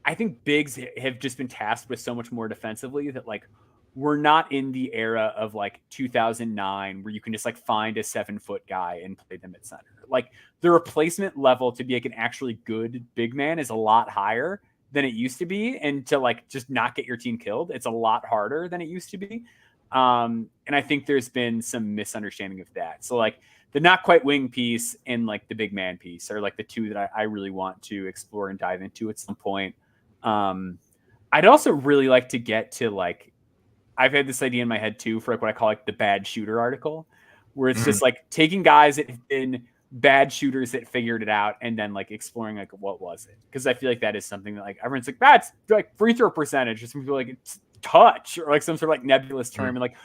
I think bigs have just been tasked with so much more defensively that like we're not in the era of like 2009 where you can just like find a 7-foot guy and play them at center. Like the replacement level to be like an actually good big man is a lot higher than it used to be. And to like just not get your team killed, it's a lot harder than it used to be. And I think there's been some misunderstanding of that. So like the not quite wing piece and like the big man piece are like the two that I really want to explore and dive into at some point. I'd also really like to get to like, I've had this idea in my head too for like what I call like the bad shooter article, where it's just like taking guys that have been bad shooters that figured it out and then like exploring like what was it? Because I feel like that is something that like everyone's like, that's like free throw percentage, or some people like it's touch or like some sort of like nebulous term. And like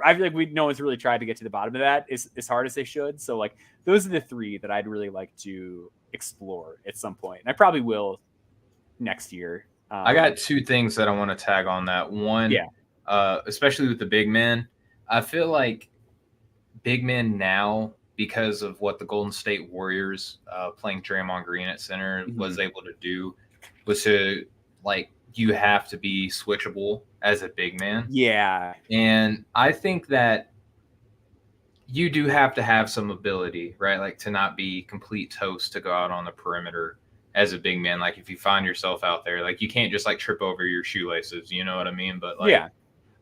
I feel like no one's really tried to get to the bottom of that as hard as they should. So like those are the 3 that I'd really like to explore at some point. And I probably will next year. I got 2 things that I want to tag on that. One, especially with the big men, I feel like big men now, because of what the Golden State Warriors playing Draymond Green at center was able to do, was to like, you have to be switchable as a big man. Yeah. And I think that you do have to have some ability, right? Like to not be complete toast to go out on the perimeter as a big man. Like if you find yourself out there, like you can't just like trip over your shoelaces, you know what I mean? But like,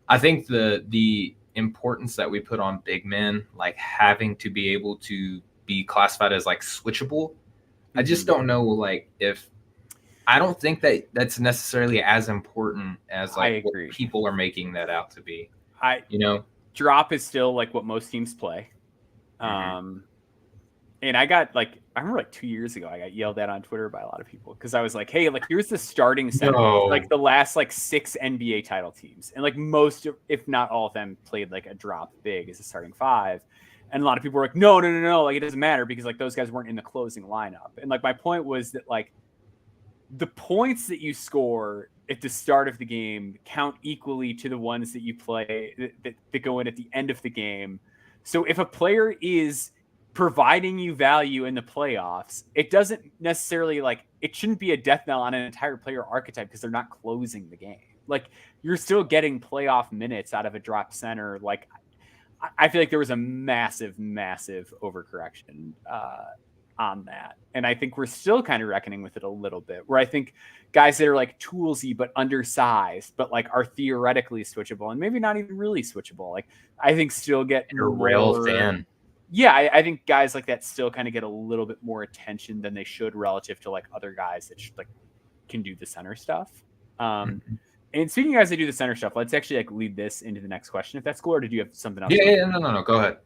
I think the importance that we put on big men, like having to be able to be classified as like switchable. I just don't know, like I don't think that that's necessarily as important as like what people are making that out to be. Drop is still like what most teams play. And I remember like 2 years ago, I got yelled at on Twitter by a lot of people because I was like, hey, like here's the starting center, like the last like 6 NBA title teams. And like most, if not all of them played like a drop big as a starting 5. And a lot of people were like, no, like it doesn't matter because like those guys weren't in the closing lineup. And like my point was that like the points that you score at the start of the game count equally to the ones that you play that go in at the end of the game. So if a player is providing you value in the playoffs, it doesn't necessarily like, it shouldn't be a death knell on an entire player archetype because they're not closing the game. Like you're still getting playoff minutes out of a drop center. Like I feel like there was a massive overcorrection on that. And I think we're still kind of reckoning with it a little bit, where I think guys that are like toolsy, but undersized, but like are theoretically switchable and maybe not even really switchable. Like I think still get a rail fan. Yeah. I think guys like that still kind of get a little bit more attention than they should relative to like other guys that should, like can do the center stuff. And speaking of guys that do the center stuff, let's actually like lead this into the next question. If that's cool, or did you have something else? No. Go ahead.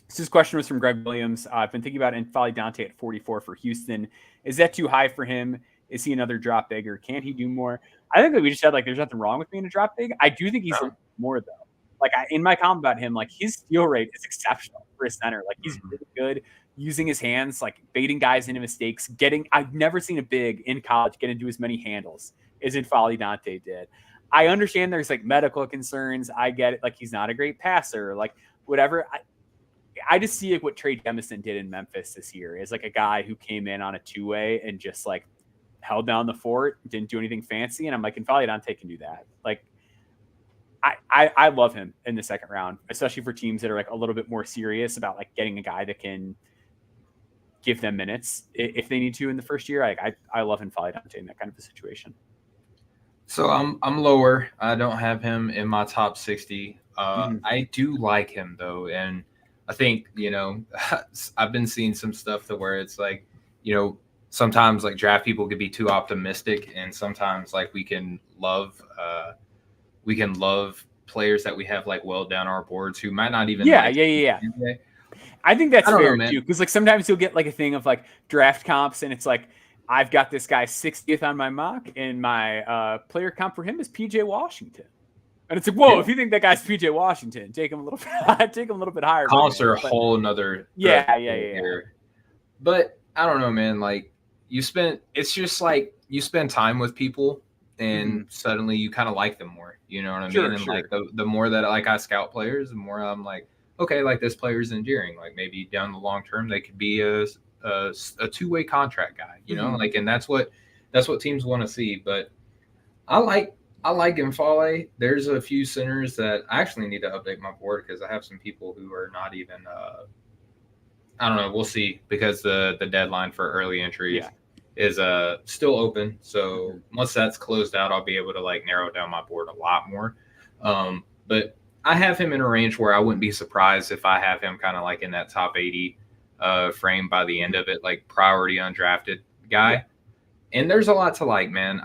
So this question was from Greg Williams. I've been thinking about N'Faly Dante at 44 for Houston. Is that too high for him? Is he another drop big, or can he do more? I think that we just said like there's nothing wrong with being a drop big. I do think he's more though. Like in my comment about him, like his steal rate is exceptional. for a center. Like he's really good using his hands, like baiting guys into mistakes. I've never seen a big in college get into as many handles as N'Faly Dante did. I understand there's like medical concerns. I get it. Like he's not a great passer, like whatever. I just see like what Trey Jemison did in Memphis this year is like a guy who came in on a 2-way and just like held down the fort, didn't do anything fancy. And I'm like, N'Faly Dante can do that. Like I love him in the second round, especially for teams that are like a little bit more serious about like getting a guy that can give them minutes if they need to in the first year. I love N'Faly Dante in that kind of a situation. So I'm lower. I don't have him in my top 60. I do like him though, and I think I've been seeing some stuff to where it's like sometimes like draft people could be too optimistic, and sometimes like we can love players that we have like well down our boards who might not even yeah. I think that's fair too, because like sometimes you'll get like a thing of like draft comps, and it's like I've got this guy 60th on my mock, and my player comp for him is PJ Washington, and it's like, whoa, if you think that guy's PJ Washington, take him a little bit higher. Comps are a whole nother. Yeah. But I don't know, man. Like it's just like you spend time with people, and suddenly you kind of like them more. You know what I mean? And like the more that like I scout players, the more I'm like, okay, like this player's endearing. Like maybe down the long term, they could be a 2-way contract guy. Like, and that's what teams want to see. But I like N'Faly. There's a few centers that I actually need to update my board because I have some people who are not even. I don't know. We'll see because the deadline for early entries is still open. So once that's closed out, I'll be able to like narrow down my board a lot more. But I have him in a range where I wouldn't be surprised if I have him kind of like in that top 80 frame by the end of it, like priority undrafted guy. And there's a lot to like, man.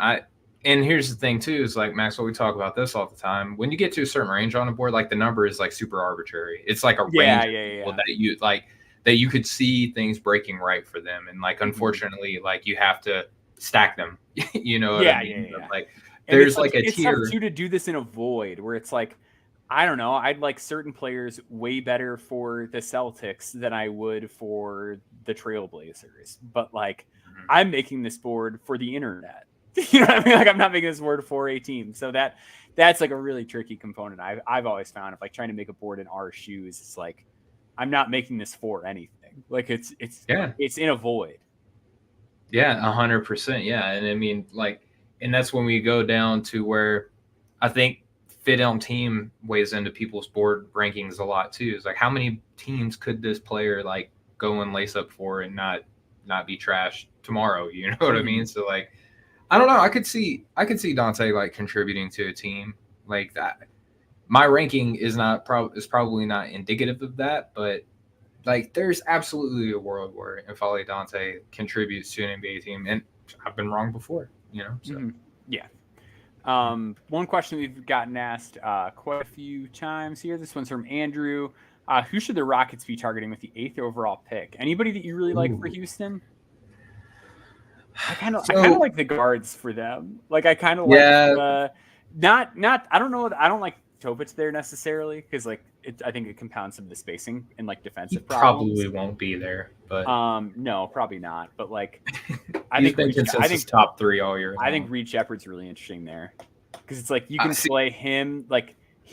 And here's the thing too, is like Maxwell, we talk about this all the time. When you get to a certain range on a board, like the number is like super arbitrary. It's like a range of people that you could see things breaking right for them. And like, unfortunately, like you have to stack them, you know what I mean? Yeah. Like there's like a tier. It's tough too to do this in a void where it's like, I don't know. I'd like certain players way better for the Celtics than I would for the Trailblazers. But like, I'm making this board for the internet. You know what I mean? Like, I'm not making this board for a team. So that's like a really tricky component. I've always found of like trying to make a board in our shoes. It's like, I'm not making this for anything. Like it's in a void. Yeah, 100%. Yeah, and I mean, like, and that's when we go down to where I think fit on team weighs into people's board rankings a lot too. It's like, how many teams could this player like go and lace up for and not be trashed tomorrow? You know what I mean? So like, I don't know. I could see Dante like contributing to a team like that. My ranking is probably not indicative of that, but like there's absolutely a world where N'Faly Dante contributes to an NBA team, and I've been wrong before, So. Yeah. One question we've gotten asked quite a few times here. This one's from Andrew. Who should the Rockets be targeting with the 8th overall pick? Anybody that you really like for Houston? I kind of like the guards for them. Like I kind of like not. I don't know. I don't like Topic there necessarily because like I think it compounds some of the spacing and like defensive problems. Probably won't be there, but no, probably not. But like I think top 3 all year. I think Reed Shepherd's really interesting there because it's like you can play him,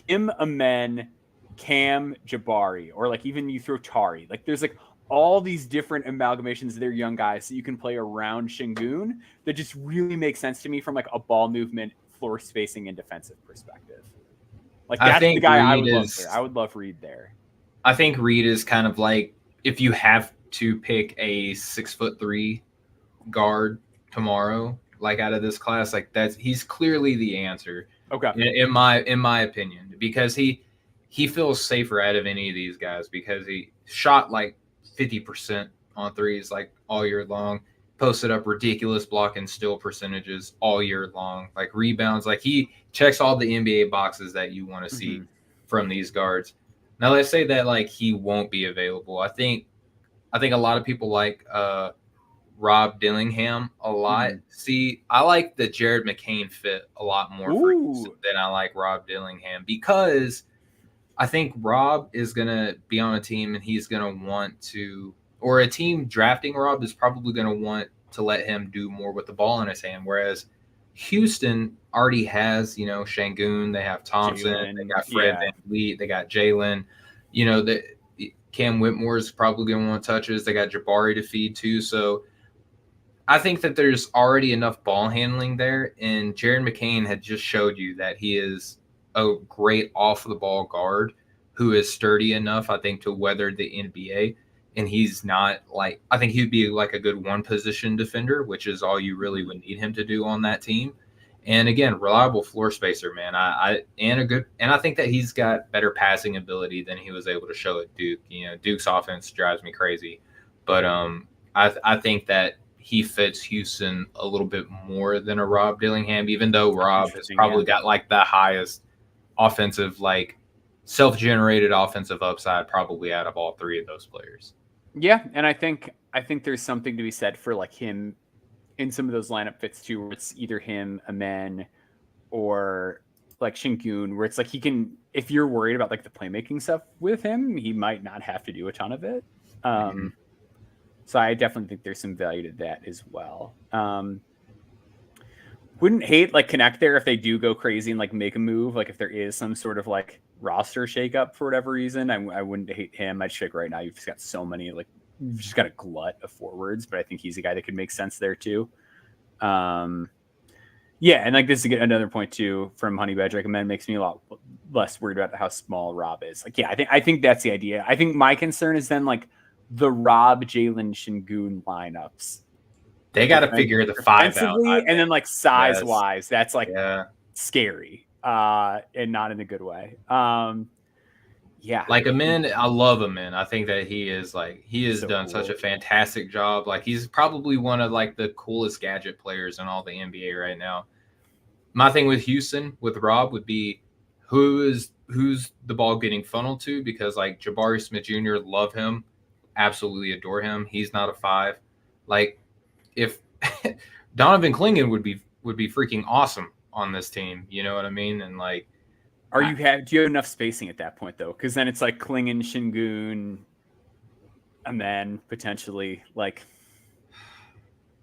Amen, Cam, Jabari, or like even you throw Tari. Like there's like all these different amalgamations of their young guys that you can play around Şengün that just really makes sense to me from like a ball movement, floor spacing, and defensive perspective. Like that's the guy I would love there. I would love Reed there. I think Reed is kind of like if you have to pick a 6'3" guard tomorrow, like out of this class, like he's clearly the answer. Okay. In my opinion, because he feels safer out of any of these guys because he shot like 50% on threes like all year long, posted up ridiculous block and steal percentages all year long, like rebounds, like he checks all the NBA boxes that you want to see from these guards. Now let's say that like he won't be available. I think a lot of people like Rob Dillingham a lot. See, I like the Jared McCain fit a lot more for Houston than I like Rob Dillingham because I think Rob is going to be on a team and he's going to want to, or a team drafting Rob is probably going to want to let him do more with the ball in his hand. Whereas Houston already has, Şengün, they have Thompson, they got Fred VanVleet, they got Jalen, Cam Whitmore is probably going to want touches. They got Jabari to feed too. So I think that there's already enough ball handling there. And Jared McCain had just showed you that he is a great off the ball guard who is sturdy enough, I think, to weather the NBA. And he's not I think he'd be like a good one position defender, which is all you really would need him to do on that team. And again, reliable floor spacer, man. I think that he's got better passing ability than he was able to show at Duke. Duke's offense drives me crazy, but I think that he fits Houston a little bit more than a Rob Dillingham, even though Rob has probably got the highest offensive, self-generated offensive upside probably out of all three of those players. Yeah, and I think there's something to be said for him in some of those lineup fits too, where it's either him, Amen, or Şengün, where it's he can, if you're worried about the playmaking stuff with him, he might not have to do a ton of it. So I definitely think there's some value to that as well. Wouldn't hate Knecht there if they do go crazy and make a move, if there is some sort of roster shakeup for whatever reason. I wouldn't hate him. I just think right now you've just got so many you've just got a glut of forwards, but I think he's a guy that could make sense there too. And this is another point too from Honey Badger. Amen makes me a lot less worried about how small Rob is. I think that's the idea. I think my concern is then the Rob, Jalen, Şengün lineups. They got to figure the five out, and then size wise, that's scary, and not in a good way. Amen, I love Amen. I think that he has done cool. Such a fantastic job. He's probably one of the coolest gadget players in all the NBA right now. My thing with Houston with Rob would be who's the ball getting funneled to, because Jabari Smith Jr., love him, absolutely adore him. He's not a 5. If Donovan Clingan would be freaking awesome on this team, you know what I mean? And do you have enough spacing at that point though? Because then it's Clingan, Şengün, and then potentially there's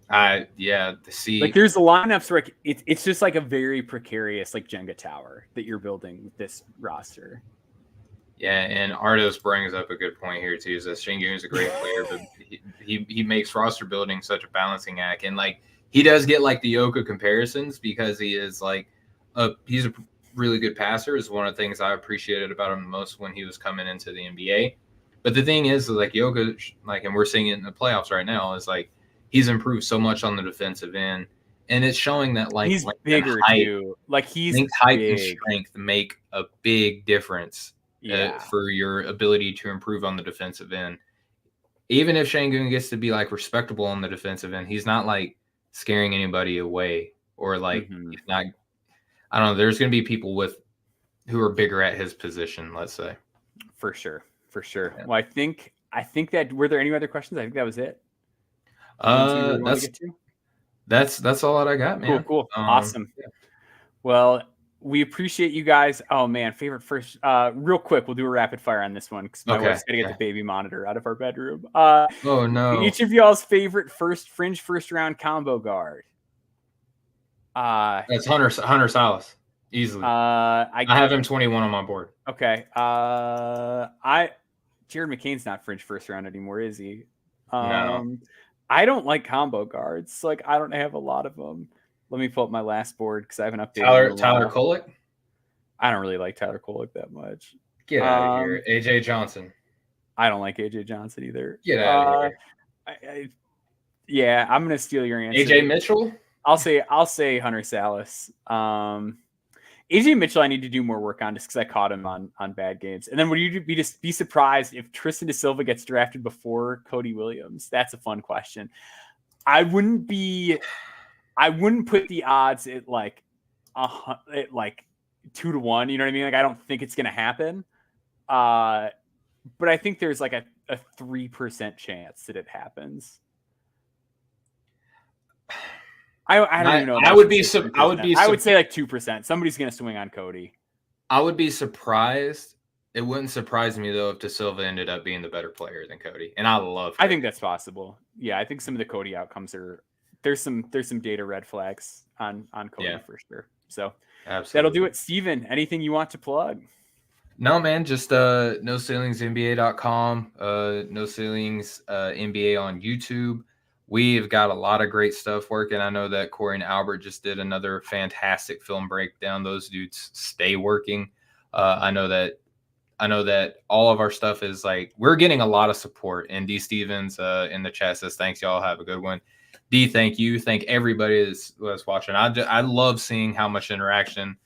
the lineups where it's just a very precarious Jenga tower that you're building with this roster. Yeah, and Ardos brings up a good point here too. Is that Şengün is a great player, but he makes roster building such a balancing act, and he does get the Yoka comparisons because he is he's a really good passer. Is one of the things I appreciated about him the most when he was coming into the NBA. But the thing is, Yoka, and we're seeing it in the playoffs right now, is he's improved so much on the defensive end, and it's showing that he's bigger too. He's height and strength make a big difference. For your ability to improve on the defensive end. Even if Şengün gets to be respectable on the defensive end, he's not scaring anybody away or he's not. I don't know. There's going to be people who are bigger at his position. Let's say. For sure. Yeah. Well, I think that were there any other questions? I think that was it. That's all that I got, man. Cool. Awesome. Yeah. Well. We appreciate you guys. Oh man, favorite first. Real quick, we'll do a rapid fire on this one because my wife's gonna get the baby monitor out of our bedroom. Oh no! Each of y'all's favorite fringe first round combo guard. That's Hunter Salas easily. I have him 21 on my board. Okay. Jared McCain's not fringe first round anymore, is he? No. I don't like combo guards. I don't have a lot of them. Let me pull up my last board because I haven't updated. Tyler Kolek? I don't really like Tyler Kolek that much. Get out of here. AJ Johnson. I don't like AJ Johnson either. Get out of here. I'm gonna steal your answer. AJ Mitchell? I'll say Hunter Salas. AJ Mitchell I need to do more work on just because I caught him on bad games. And then would you be surprised if Tristan Da Silva gets drafted before Cody Williams? That's a fun question. I wouldn't put the odds at 2-1. You know what I mean? I don't think it's going to happen. But I think there's a 3% chance that it happens. I don't even know. I would say 2%. Somebody's going to swing on Cody. I would be surprised It wouldn't surprise me though if De Silva ended up being the better player than Cody, and I love. Cody. I think that's possible. Yeah, I think some of the Cody outcomes there's some data red flags on Cody for sure. So absolutely. That'll do it. Steven, anything you want to plug? No, man, just NoCeilingsNBA.com, No Ceilings NBA on YouTube. We've got a lot of great stuff working. I know that Corey and Albert just did another fantastic film breakdown. Those dudes stay working. I know that all of our stuff is like, we're getting a lot of support. And D Stevens in the chat says, thanks, y'all. Have a good one. D, thank you. Thank everybody that's watching. I love seeing how much interaction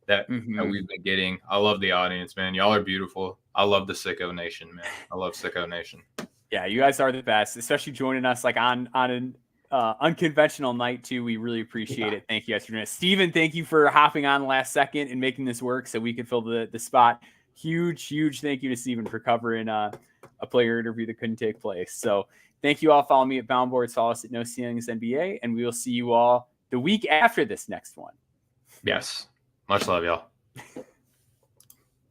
that we've been getting. I love the audience, man. Y'all are beautiful. I love the Sicko Nation, man. I love Sicko Nation. Yeah, you guys are the best, especially joining us like on an unconventional night too. We really appreciate it. Thank you guys for doing it. Steven, thank you for hopping on last second and making this work so we could fill the spot. Huge thank you to Steven for covering a player interview that couldn't take place. So thank you all. Follow me at Boundboards. Follow us at No Ceilings NBA, and we will see you all the week after this next one. Yes. Much love, y'all.